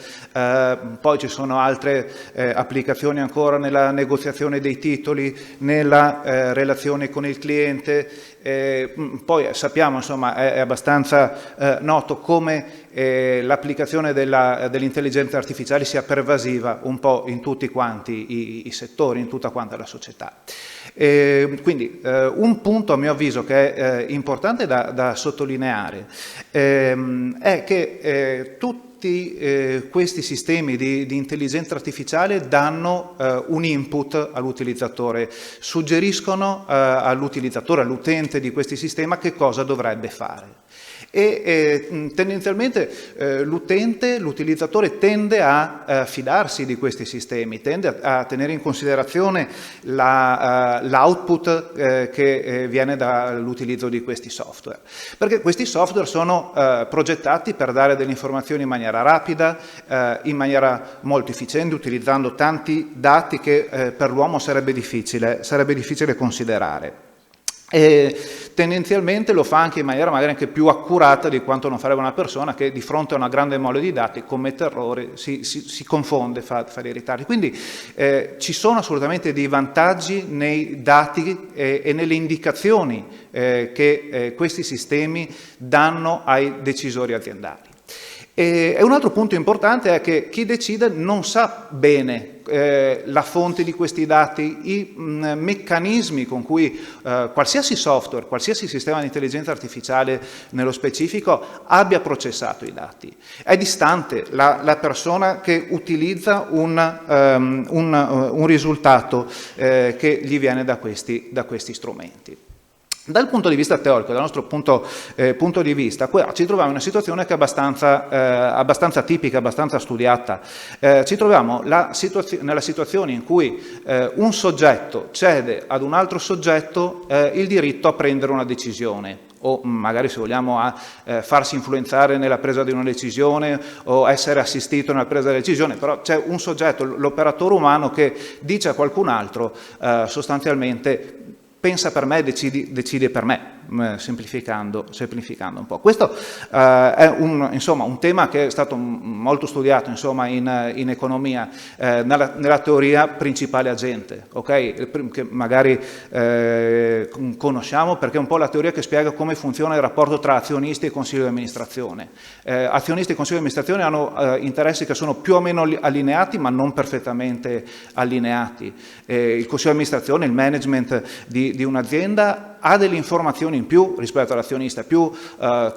poi ci sono altre applicazioni ancora nella negoziazione dei titoli, nella relazione con il cliente. Poi sappiamo, insomma, è abbastanza noto come l'applicazione dell'intelligenza artificiale sia pervasiva un po' in tutti quanti i settori, in tutta quanta la società. Quindi un punto a mio avviso che è importante da sottolineare è che tutti questi sistemi di intelligenza artificiale danno un input all'utilizzatore, suggeriscono all'utilizzatore, all'utente di questi sistemi che cosa dovrebbe fare. E tendenzialmente l'utilizzatore tende a fidarsi di questi sistemi, tende a tenere in considerazione l'output che viene dall'utilizzo di questi software, perché questi software sono progettati per dare delle informazioni in maniera rapida, in maniera molto efficiente, utilizzando tanti dati che per l'uomo sarebbe difficile considerare. E tendenzialmente lo fa anche in maniera magari anche più accurata di quanto non farebbe una persona che di fronte a una grande mole di dati commette errori, si confonde, fa dei ritardi. Quindi ci sono assolutamente dei vantaggi nei dati e nelle indicazioni che questi sistemi danno ai decisori aziendali. E un altro punto importante è che chi decide non sa bene la fonte di questi dati, i meccanismi con cui qualsiasi software, qualsiasi sistema di intelligenza artificiale nello specifico abbia processato i dati. È distante la persona che utilizza un risultato che gli viene da questi strumenti. Dal punto di vista teorico, dal nostro punto di vista, qua ci troviamo in una situazione che è abbastanza tipica, abbastanza studiata. Ci troviamo nella situazione in cui un soggetto cede ad un altro soggetto il diritto a prendere una decisione, o magari, se vogliamo, a farsi influenzare nella presa di una decisione o essere assistito nella presa della decisione, però c'è un soggetto, l'operatore umano, che dice a qualcun altro sostanzialmente: pensa per me, decide per me, semplificando un po'. Questo è un tema che è stato molto studiato, insomma, in economia, nella teoria principale agente, okay? Che magari conosciamo, perché è un po' la teoria che spiega come funziona il rapporto tra azionisti e consiglio di amministrazione. Azionisti e consiglio di amministrazione hanno interessi che sono più o meno allineati, ma non perfettamente allineati. Il consiglio di amministrazione, il management di un'azienda, ha delle informazioni in più rispetto all'azionista, più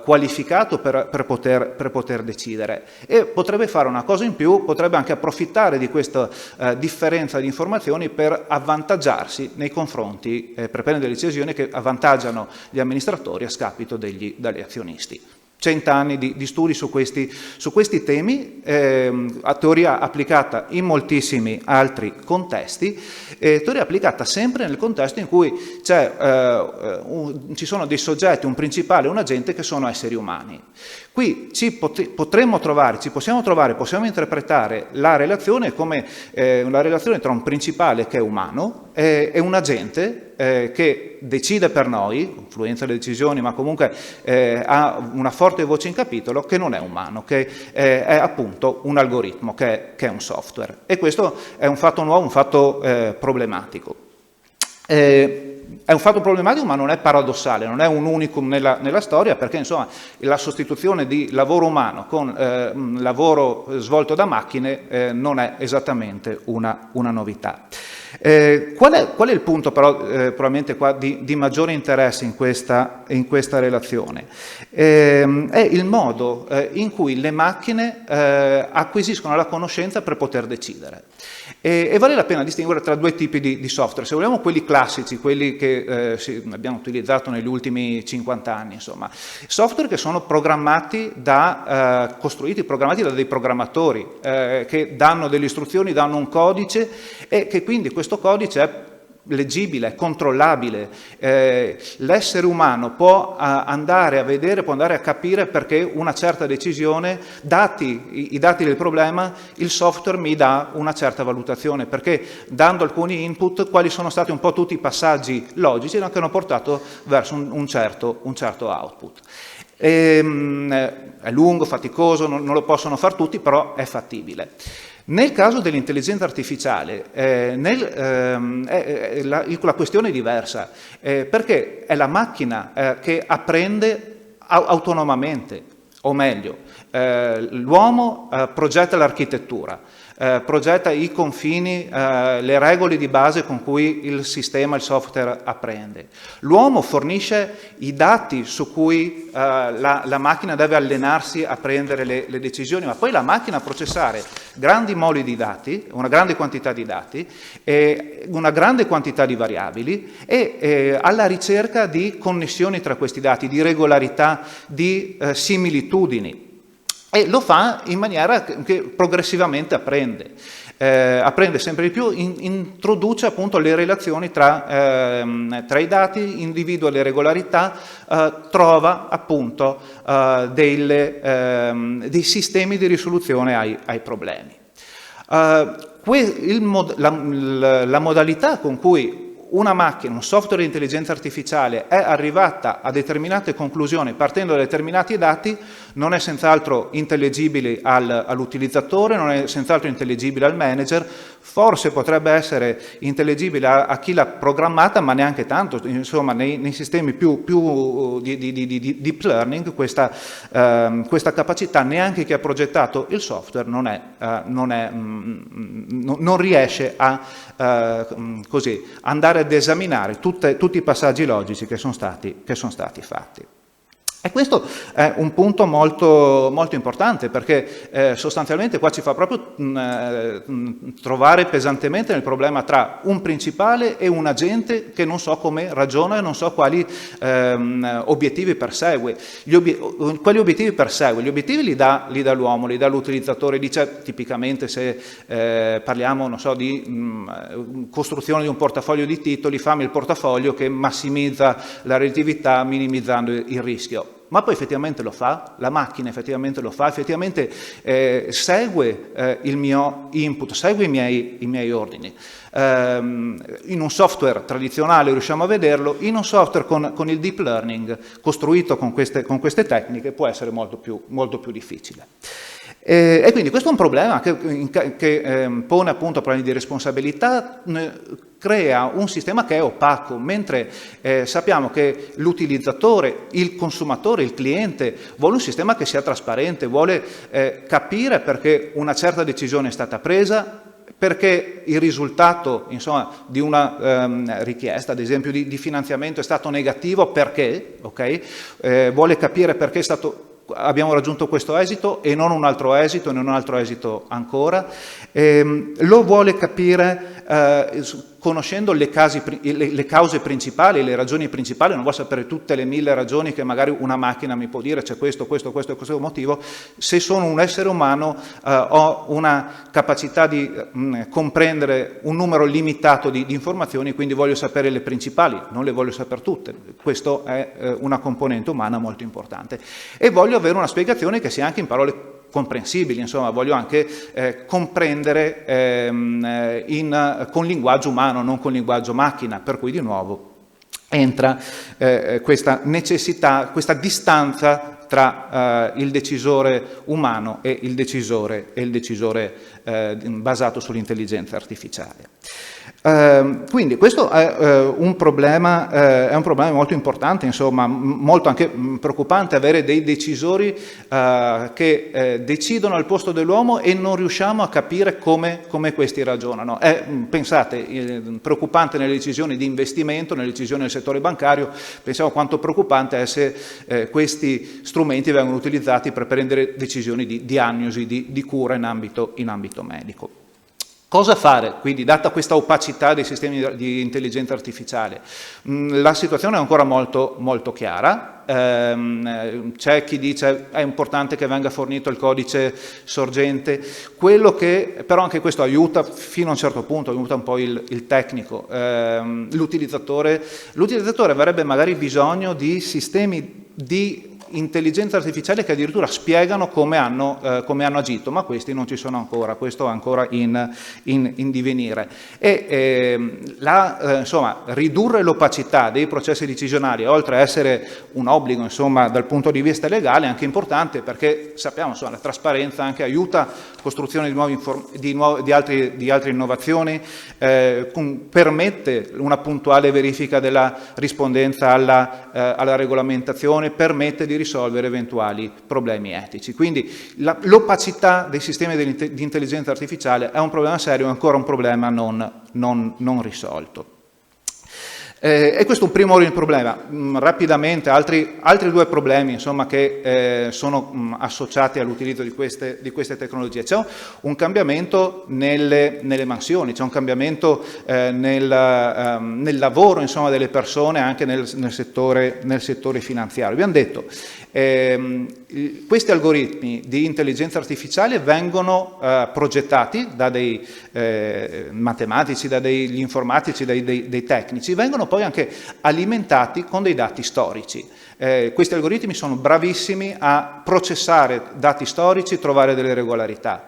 qualificato per poter decidere, e potrebbe fare una cosa in più, potrebbe anche approfittare di questa differenza di informazioni per avvantaggiarsi nei confronti, per prendere delle decisioni che avvantaggiano gli amministratori a scapito degli azionisti. 100 anni di studi su questi temi, a teoria applicata in moltissimi altri contesti, teoria applicata sempre nel contesto in cui ci sono dei soggetti, un principale e un agente che sono esseri umani. Qui possiamo interpretare la relazione come una relazione tra un principale che è umano e un agente che decide per noi, influenza le decisioni, ma comunque ha una forte voce in capitolo, che non è umano, che è appunto un algoritmo, che è un software. E questo è un fatto nuovo, un fatto problematico. È un fatto problematico, ma non è paradossale, non è un unicum nella storia, perché insomma la sostituzione di lavoro umano con lavoro svolto da macchine non è esattamente una novità. Qual è il punto però probabilmente qua di maggiore interesse in questa relazione? È il modo in cui le macchine acquisiscono la conoscenza per poter decidere. E vale la pena distinguere tra due tipi di software, se vogliamo quelli classici, quelli che abbiamo utilizzato negli ultimi 50 anni, insomma, software che sono programmati programmati da dei programmatori che danno delle istruzioni, danno un codice e che quindi questo codice è leggibile, è controllabile, l'essere umano può andare a vedere, può andare a capire perché una certa decisione, i dati del problema, il software mi dà una certa valutazione, perché dando alcuni input quali sono stati un po' tutti i passaggi logici che hanno portato verso un certo output. È lungo, faticoso, non lo possono far tutti, però è fattibile. Nel caso dell'intelligenza artificiale la questione è diversa, perché è la macchina che apprende autonomamente, o meglio, l'uomo progetta l'architettura, progetta i confini, le regole di base con cui il sistema, il software apprende. L'uomo fornisce i dati su cui la macchina deve allenarsi a prendere le decisioni, ma poi la macchina a processare grandi moli di dati, una grande quantità di dati, una grande quantità di variabili e alla ricerca di connessioni tra questi dati, di regolarità, di similitudini. E lo fa in maniera che progressivamente apprende sempre di più, introduce appunto le relazioni tra i dati, individua le regolarità, trova appunto dei sistemi di risoluzione ai problemi. La modalità con cui una macchina, un software di intelligenza artificiale è arrivata a determinate conclusioni partendo da determinati dati non è senz'altro intelligibile all'utilizzatore, non è senz'altro intelligibile al manager, forse potrebbe essere intelligibile a chi l'ha programmata, ma neanche tanto. Insomma, nei sistemi più di deep learning questa capacità neanche chi ha progettato il software non riesce a così andare ad esaminare tutti i passaggi logici che sono stati fatti. E questo è un punto molto, molto importante, perché sostanzialmente qua ci fa proprio trovare pesantemente nel problema tra un principale e un agente che non so come ragiona e non so quali obiettivi persegue. Quali obiettivi persegue? Gli obiettivi li dà l'uomo, li dà l'utilizzatore, dice tipicamente se parliamo, non so, di costruzione di un portafoglio di titoli, fammi il portafoglio che massimizza la redditività minimizzando il rischio. Ma poi effettivamente lo fa, la macchina effettivamente lo fa, effettivamente segue il mio input, segue i miei ordini. In un software tradizionale riusciamo a vederlo, in un software con il deep learning costruito con queste tecniche può essere molto più difficile. E quindi questo è un problema che pone appunto problemi di responsabilità, crea un sistema che è opaco, mentre sappiamo che l'utilizzatore, il consumatore, il cliente vuole un sistema che sia trasparente, vuole capire perché una certa decisione è stata presa, perché il risultato, insomma, di una richiesta, ad esempio di finanziamento, è stato negativo, perché, vuole capire perché abbiamo raggiunto questo esito e non un altro esito ancora, lo vuole capire conoscendo le cause principali, le ragioni principali, non vuole sapere tutte le 1000 ragioni che magari una macchina mi può dire, c'è questo e questo motivo. Se sono un essere umano ho una capacità di comprendere un numero limitato di informazioni, quindi voglio sapere le principali, non le voglio sapere tutte. Questo è una componente umana molto importante. E voglio avere una spiegazione che sia anche in parole comprensibili, insomma, voglio anche comprendere con linguaggio umano, non con linguaggio macchina, per cui di nuovo entra questa necessità, questa distanza tra il decisore umano e il decisore basato sull'intelligenza artificiale. Quindi questo è un problema molto importante, insomma, molto anche preoccupante, avere dei decisori che decidono al posto dell'uomo e non riusciamo a capire come questi ragionano. Pensate, preoccupante nelle decisioni di investimento, nelle decisioni del settore bancario, pensiamo quanto preoccupante è se questi strumenti vengono utilizzati per prendere decisioni di diagnosi, di cura in ambito medico. Cosa fare, quindi, data questa opacità dei sistemi di intelligenza artificiale? La situazione è ancora molto, molto chiara. C'è chi dice è importante che venga fornito il codice sorgente, però anche questo aiuta fino a un certo punto, aiuta un po' il tecnico. L'utilizzatore avrebbe magari bisogno di sistemi di intelligenza artificiale che addirittura spiegano come hanno agito, ma questi non ci sono ancora, questo è ancora in divenire. Insomma, ridurre l'opacità dei processi decisionali, oltre a essere un obbligo, insomma, dal punto di vista legale, è anche importante perché sappiamo, insomma, la trasparenza anche aiuta la costruzione di altre innovazioni, permette una puntuale verifica della rispondenza alla regolamentazione, permette di risolvere eventuali problemi etici. Quindi l'opacità dei sistemi di intelligenza artificiale è un problema serio, è ancora un problema non risolto. E questo è un primo problema. Rapidamente altri due problemi, insomma, che sono associati all'utilizzo di queste tecnologie. C'è un cambiamento nelle mansioni, c'è un cambiamento nel lavoro, insomma, delle persone anche nel settore finanziario. Abbiamo detto questi algoritmi di intelligenza artificiale vengono progettati da dei matematici, da degli informatici, dei tecnici, vengono poi anche alimentati con dei dati storici. Questi algoritmi sono bravissimi a processare dati storici, trovare delle regolarità.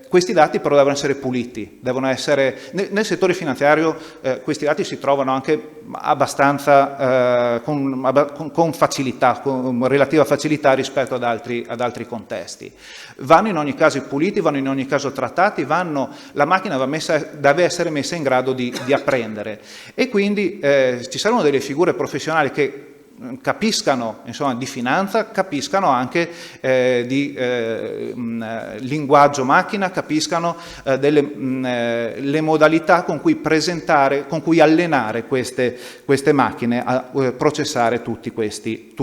Questi dati però devono essere puliti, devono essere, nel settore finanziario questi dati si trovano anche abbastanza con facilità, con relativa facilità rispetto ad altri contesti. Vanno in ogni caso puliti, vanno in ogni caso trattati, la macchina deve essere messa in grado di apprendere, e quindi ci saranno delle figure professionali che capiscano, insomma, di finanza, capiscano anche di linguaggio macchina, capiscano le modalità con cui allenare queste macchine a processare tutti questi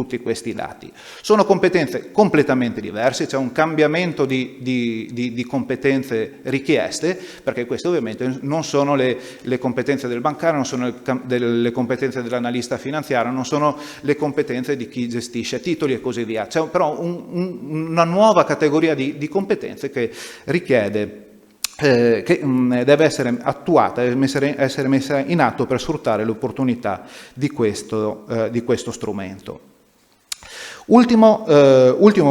dati. Sono competenze completamente diverse, c'è un cambiamento di competenze richieste, perché queste ovviamente non sono le competenze del bancario, non sono le competenze dell'analista finanziario, non sono le competenze di chi gestisce titoli e così via. C'è però una nuova categoria di competenze che richiede, che deve essere attuata, essere messa in atto per sfruttare l'opportunità di questo strumento. Ultimo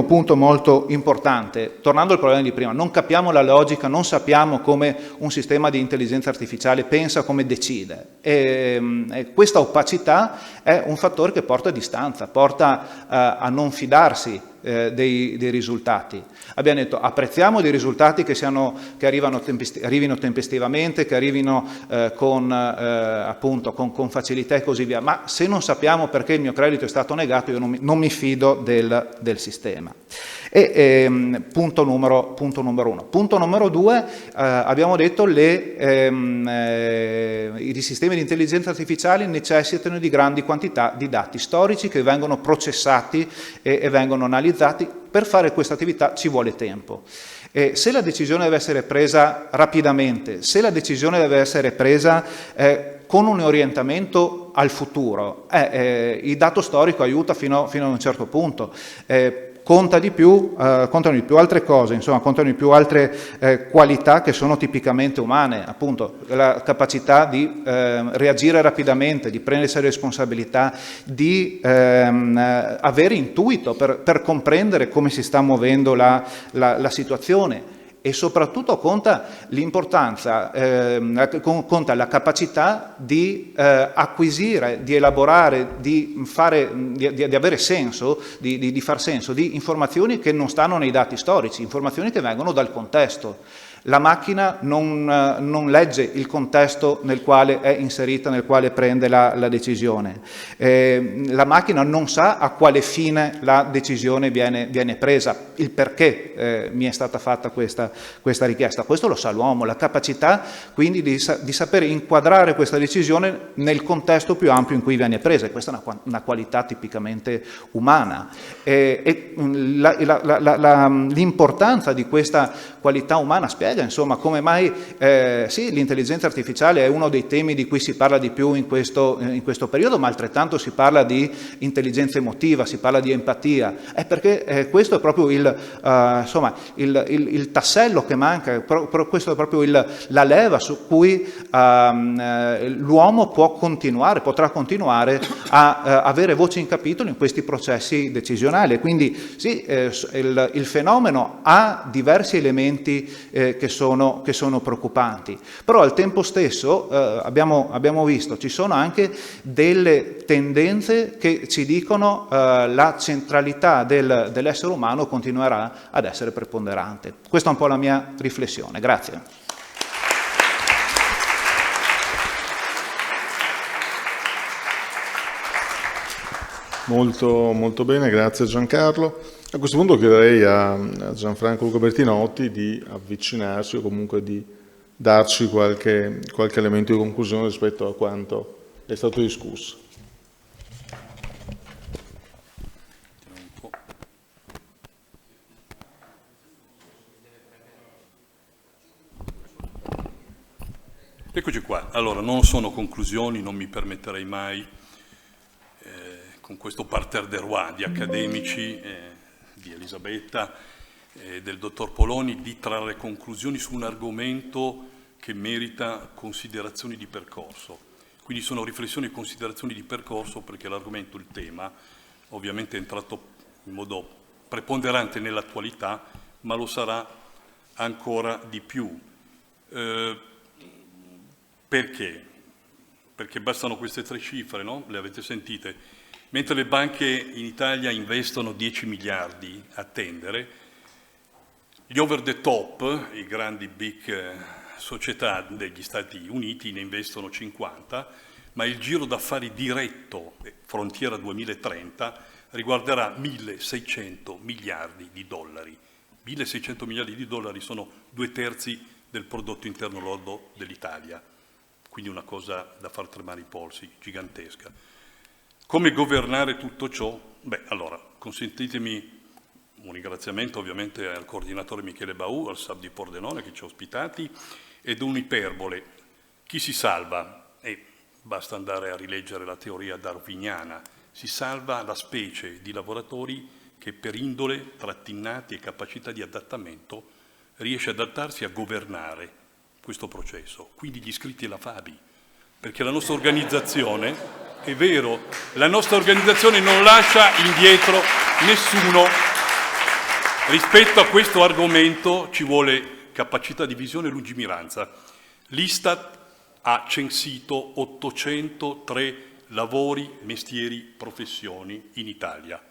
punto molto importante, tornando al problema di prima, non capiamo la logica, non sappiamo come un sistema di intelligenza artificiale pensa, come decide, e questa opacità è un fattore che porta a distanza, porta a non fidarsi dei risultati. Abbiamo detto apprezziamo dei risultati che arrivino tempestivamente, che arrivino con facilità e così via, ma se non sappiamo perché il mio credito è stato negato io non mi fido del sistema. Punto numero 1. Punto numero 2, abbiamo detto i sistemi di intelligenza artificiale necessitano di grandi quantità di dati storici che vengono processati e vengono analizzati. Per fare questa attività ci vuole tempo. Se la decisione deve essere presa rapidamente, se la decisione deve essere presa con un orientamento al futuro, il dato storico aiuta fino a un certo punto. Contano di più altre cose, insomma, contano di più altre qualità che sono tipicamente umane, appunto la capacità di reagire rapidamente, di prendersi responsabilità, di avere intuito per comprendere come si sta muovendo la situazione. E soprattutto conta l'importanza, conta la capacità di acquisire, di elaborare, di avere senso, di far senso di informazioni che non stanno nei dati storici, informazioni che vengono dal contesto. La macchina non legge il contesto nel quale è inserita, nel quale prende la decisione. La macchina non sa a quale fine la decisione viene presa, il perché mi è stata fatta questa richiesta. Questo lo sa l'uomo, la capacità quindi di sapere inquadrare questa decisione nel contesto più ampio in cui viene presa. E questa è una qualità tipicamente umana. L'importanza di questa qualità umana spiega insomma come mai sì, l'intelligenza artificiale è uno dei temi di cui si parla di più in questo periodo, ma altrettanto si parla di intelligenza emotiva, si parla di empatia, perché questo è proprio il tassello che manca, questo è proprio la leva su cui l'uomo potrà continuare a avere voce in capitolo in questi processi decisionali. Quindi sì, il fenomeno ha diversi elementi che sono preoccupanti, però al tempo stesso abbiamo visto ci sono anche delle tendenze che ci dicono la centralità dell'essere umano continuerà ad essere preponderante. Questa è un po' la mia riflessione. Grazie. Molto, molto bene, grazie Giancarlo. A questo punto chiederei a Gianfranco Luca Bertinotti di avvicinarsi o comunque di darci qualche elemento di conclusione rispetto a quanto è stato discusso. Eccoci qua. Allora, non sono conclusioni, non mi permetterei mai con questo parterre de roi di accademici, di Elisabetta e del dottor Poloni, di trarre conclusioni su un argomento che merita considerazioni di percorso. Quindi sono riflessioni e considerazioni di percorso perché l'argomento, il tema, ovviamente è entrato in modo preponderante nell'attualità, ma lo sarà ancora di più. Perché? Perché bastano queste tre cifre, no? Le avete sentite? Mentre le banche in Italia investono 10 miliardi a tendere, gli over the top, i grandi big società degli Stati Uniti, ne investono 50, ma il giro d'affari diretto, Frontiera 2030, riguarderà 1.600 miliardi di dollari. 1.600 miliardi di dollari sono 2/3 del prodotto interno lordo dell'Italia. Quindi una cosa da far tremare i polsi, gigantesca. Come governare tutto ciò? Beh, allora, consentitemi un ringraziamento ovviamente al coordinatore Michele Baù, al SAB di Pordenone che ci ha ospitati, ed un'iperbole. Chi si salva? Basta andare a rileggere la teoria darwiniana. Si salva la specie di lavoratori che per indole, trattinnati e capacità di adattamento riesce ad adattarsi a governare questo processo, quindi gli iscritti alla Fabi, perché la nostra organizzazione, è vero, la nostra organizzazione non lascia indietro nessuno. Rispetto a questo argomento ci vuole capacità di visione e lungimiranza. L'Istat ha censito 803 lavori, mestieri, professioni in Italia.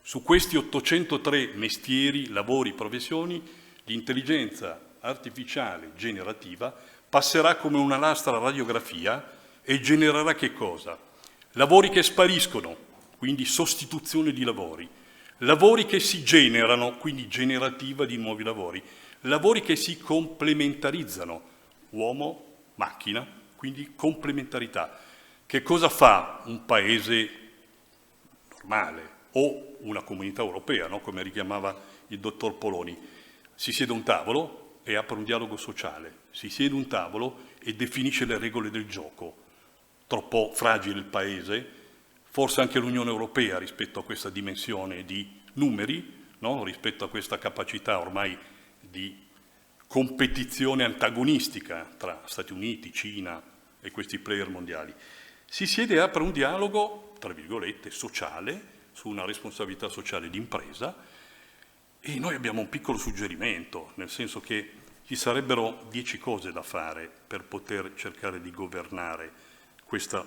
Su questi 803 mestieri, lavori, professioni, l'intelligenza artificiale generativa passerà come una lastra radiografia e genererà che cosa? Lavori che spariscono, quindi sostituzione di lavori, lavori che si generano, quindi generativa di nuovi lavori che si complementarizzano, uomo-macchina, quindi complementarità. Che cosa fa un paese normale o una comunità europea, no? Come richiamava il dottor Poloni? Si siede a un tavolo e apre un dialogo sociale, si siede a un tavolo e definisce le regole del gioco. Troppo fragile il paese, forse anche l'Unione Europea rispetto a questa dimensione di numeri, no? Rispetto a questa capacità ormai di competizione antagonistica tra Stati Uniti, Cina e questi player mondiali. Si siede e apre un dialogo, tra virgolette, sociale, su una responsabilità sociale d'impresa, e noi abbiamo un piccolo suggerimento, nel senso che ci sarebbero 10 cose da fare per poter cercare di governare questo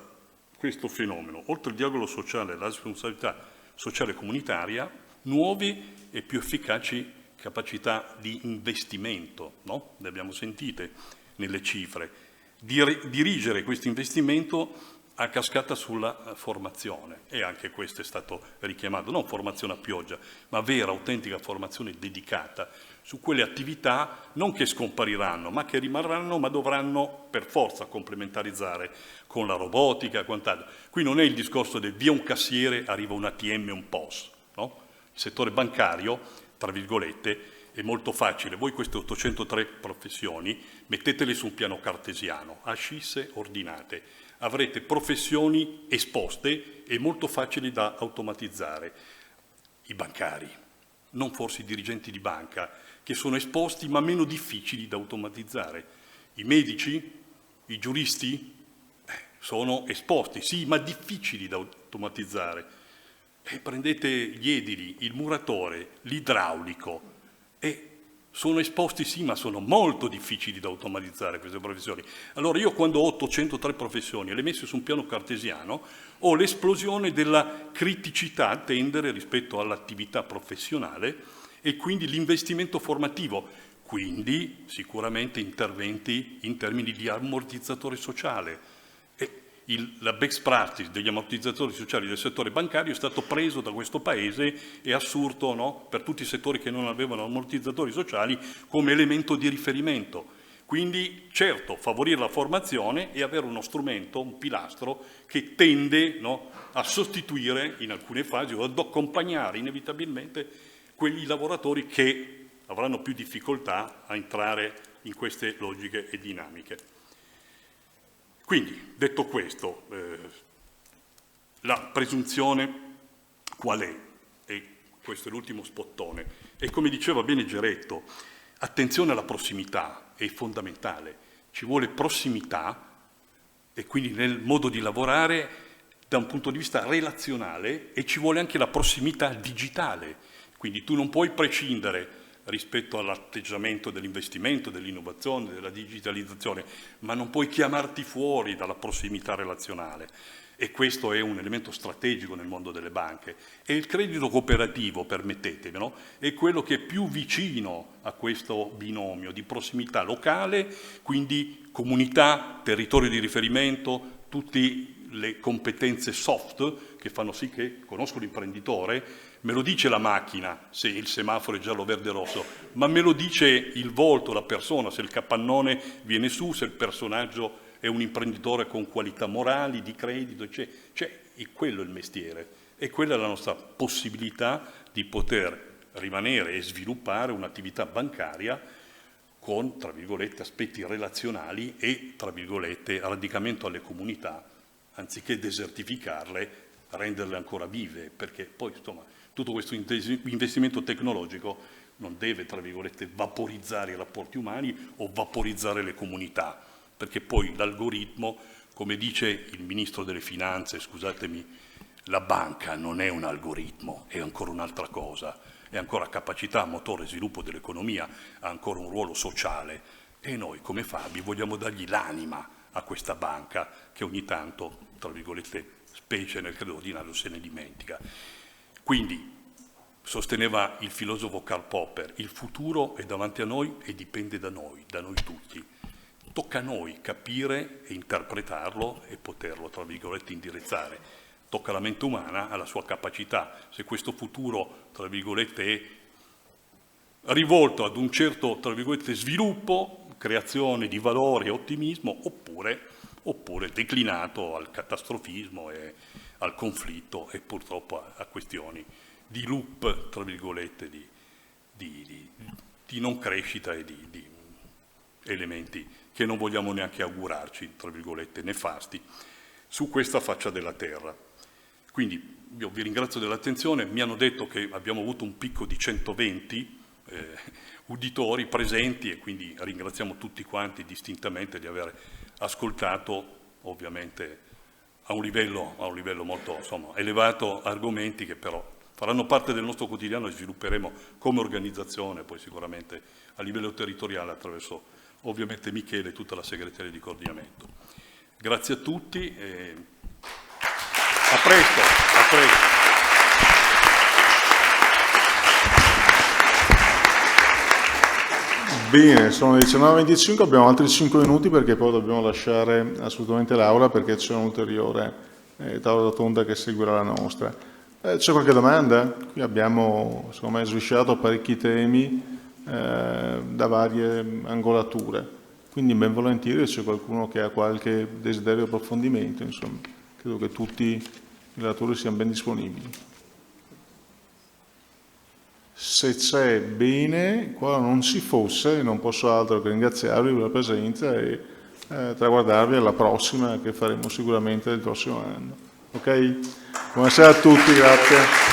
fenomeno. Oltre al dialogo sociale e alla responsabilità sociale comunitaria, nuove e più efficaci capacità di investimento, no? Le abbiamo sentite nelle cifre. Dirigere questo investimento a cascata sulla formazione, e anche questo è stato richiamato, non formazione a pioggia, ma vera, autentica formazione dedicata su quelle attività non che scompariranno, ma che rimarranno, ma dovranno per forza complementarizzare con la robotica e quant'altro. Qui non è il discorso del via un cassiere, arriva un ATM e un POS, no? Il settore bancario, tra virgolette, è molto facile. Voi queste 803 professioni mettetele su un piano cartesiano, ascisse ordinate. Avrete professioni esposte e molto facili da automatizzare. I bancari, non forse i dirigenti di banca, che sono esposti ma meno difficili da automatizzare. I medici, i giuristi, sono esposti, sì, ma difficili da automatizzare. Prendete gli edili, il muratore, l'idraulico, sono esposti sì, ma sono molto difficili da automatizzare queste professioni. Allora io quando ho 803 professioni e le messe su un piano cartesiano, ho l'esplosione della criticità a tendere rispetto all'attività professionale e quindi l'investimento formativo, quindi sicuramente interventi in termini di ammortizzatore sociale. La best practice degli ammortizzatori sociali del settore bancario è stato preso da questo Paese e assurto, no? Per tutti i settori che non avevano ammortizzatori sociali come elemento di riferimento. Quindi certo favorire la formazione e avere uno strumento, un pilastro che tende, no, a sostituire in alcune fasi o ad accompagnare inevitabilmente quegli lavoratori che avranno più difficoltà a entrare in queste logiche e dinamiche. Quindi, detto questo, la presunzione qual è? E questo è l'ultimo spottone. E come diceva bene Geretto, attenzione alla prossimità è fondamentale. Ci vuole prossimità e quindi nel modo di lavorare da un punto di vista relazionale, e ci vuole anche la prossimità digitale. Quindi tu non puoi prescindere rispetto all'atteggiamento dell'investimento, dell'innovazione, della digitalizzazione, ma non puoi chiamarti fuori dalla prossimità relazionale. E questo è un elemento strategico nel mondo delle banche. E il credito cooperativo, permettetemi, no? È quello che è più vicino a questo binomio di prossimità locale, quindi comunità, territorio di riferimento, tutte le competenze soft che fanno sì che conosco l'imprenditore. Me lo dice la macchina se il semaforo è giallo, verde, rosso, ma me lo dice il volto, la persona, se il capannone viene su, se il personaggio è un imprenditore con qualità morali, di credito, quello è il mestiere e quella è la nostra possibilità di poter rimanere e sviluppare un'attività bancaria con, tra virgolette, aspetti relazionali e, tra virgolette, radicamento alle comunità, anziché desertificarle, renderle ancora vive, perché poi, insomma, tutto questo investimento tecnologico non deve, tra virgolette, vaporizzare i rapporti umani o vaporizzare le comunità, perché poi l'algoritmo, come dice il Ministro delle Finanze, scusatemi, la banca non è un algoritmo, è ancora un'altra cosa, è ancora capacità, motore, sviluppo dell'economia, ha ancora un ruolo sociale, e noi come Fabi vogliamo dargli l'anima a questa banca che ogni tanto, tra virgolette, specie nel credo ordinario, se ne dimentica. Quindi, sosteneva il filosofo Karl Popper, il futuro è davanti a noi e dipende da noi tutti. Tocca a noi capire e interpretarlo e poterlo, tra virgolette, indirizzare. tocca alla mente umana, alla sua capacità, se questo futuro, tra virgolette, è rivolto ad un certo, tra virgolette, sviluppo, creazione di valori e ottimismo, oppure declinato al catastrofismo e al conflitto e purtroppo a questioni di loop, tra virgolette, di non crescita e di elementi che non vogliamo neanche augurarci, tra virgolette, nefasti, su questa faccia della terra. Quindi io vi ringrazio dell'attenzione, mi hanno detto che abbiamo avuto un picco di 120 uditori presenti e quindi ringraziamo tutti quanti distintamente di aver ascoltato, ovviamente a un livello molto elevato, argomenti che però faranno parte del nostro quotidiano e svilupperemo come organizzazione, poi sicuramente a livello territoriale attraverso ovviamente Michele e tutta la segreteria di coordinamento. Grazie a tutti e a presto, a presto. Bene, sono le 19:25, abbiamo altri 5 minuti perché poi dobbiamo lasciare assolutamente l'aula perché c'è un'ulteriore tavola rotonda che seguirà la nostra. C'è qualche domanda? Qui abbiamo, secondo me, sviscerato parecchi temi da varie angolature, quindi ben volentieri c'è qualcuno che ha qualche desiderio di approfondimento, insomma, credo che tutti i relatori siano ben disponibili. Se c'è, bene, qua non ci fosse, non posso altro che ringraziarvi per la presenza e traguardarvi alla prossima che faremo sicuramente il prossimo anno. Ok? Buonasera a tutti, grazie.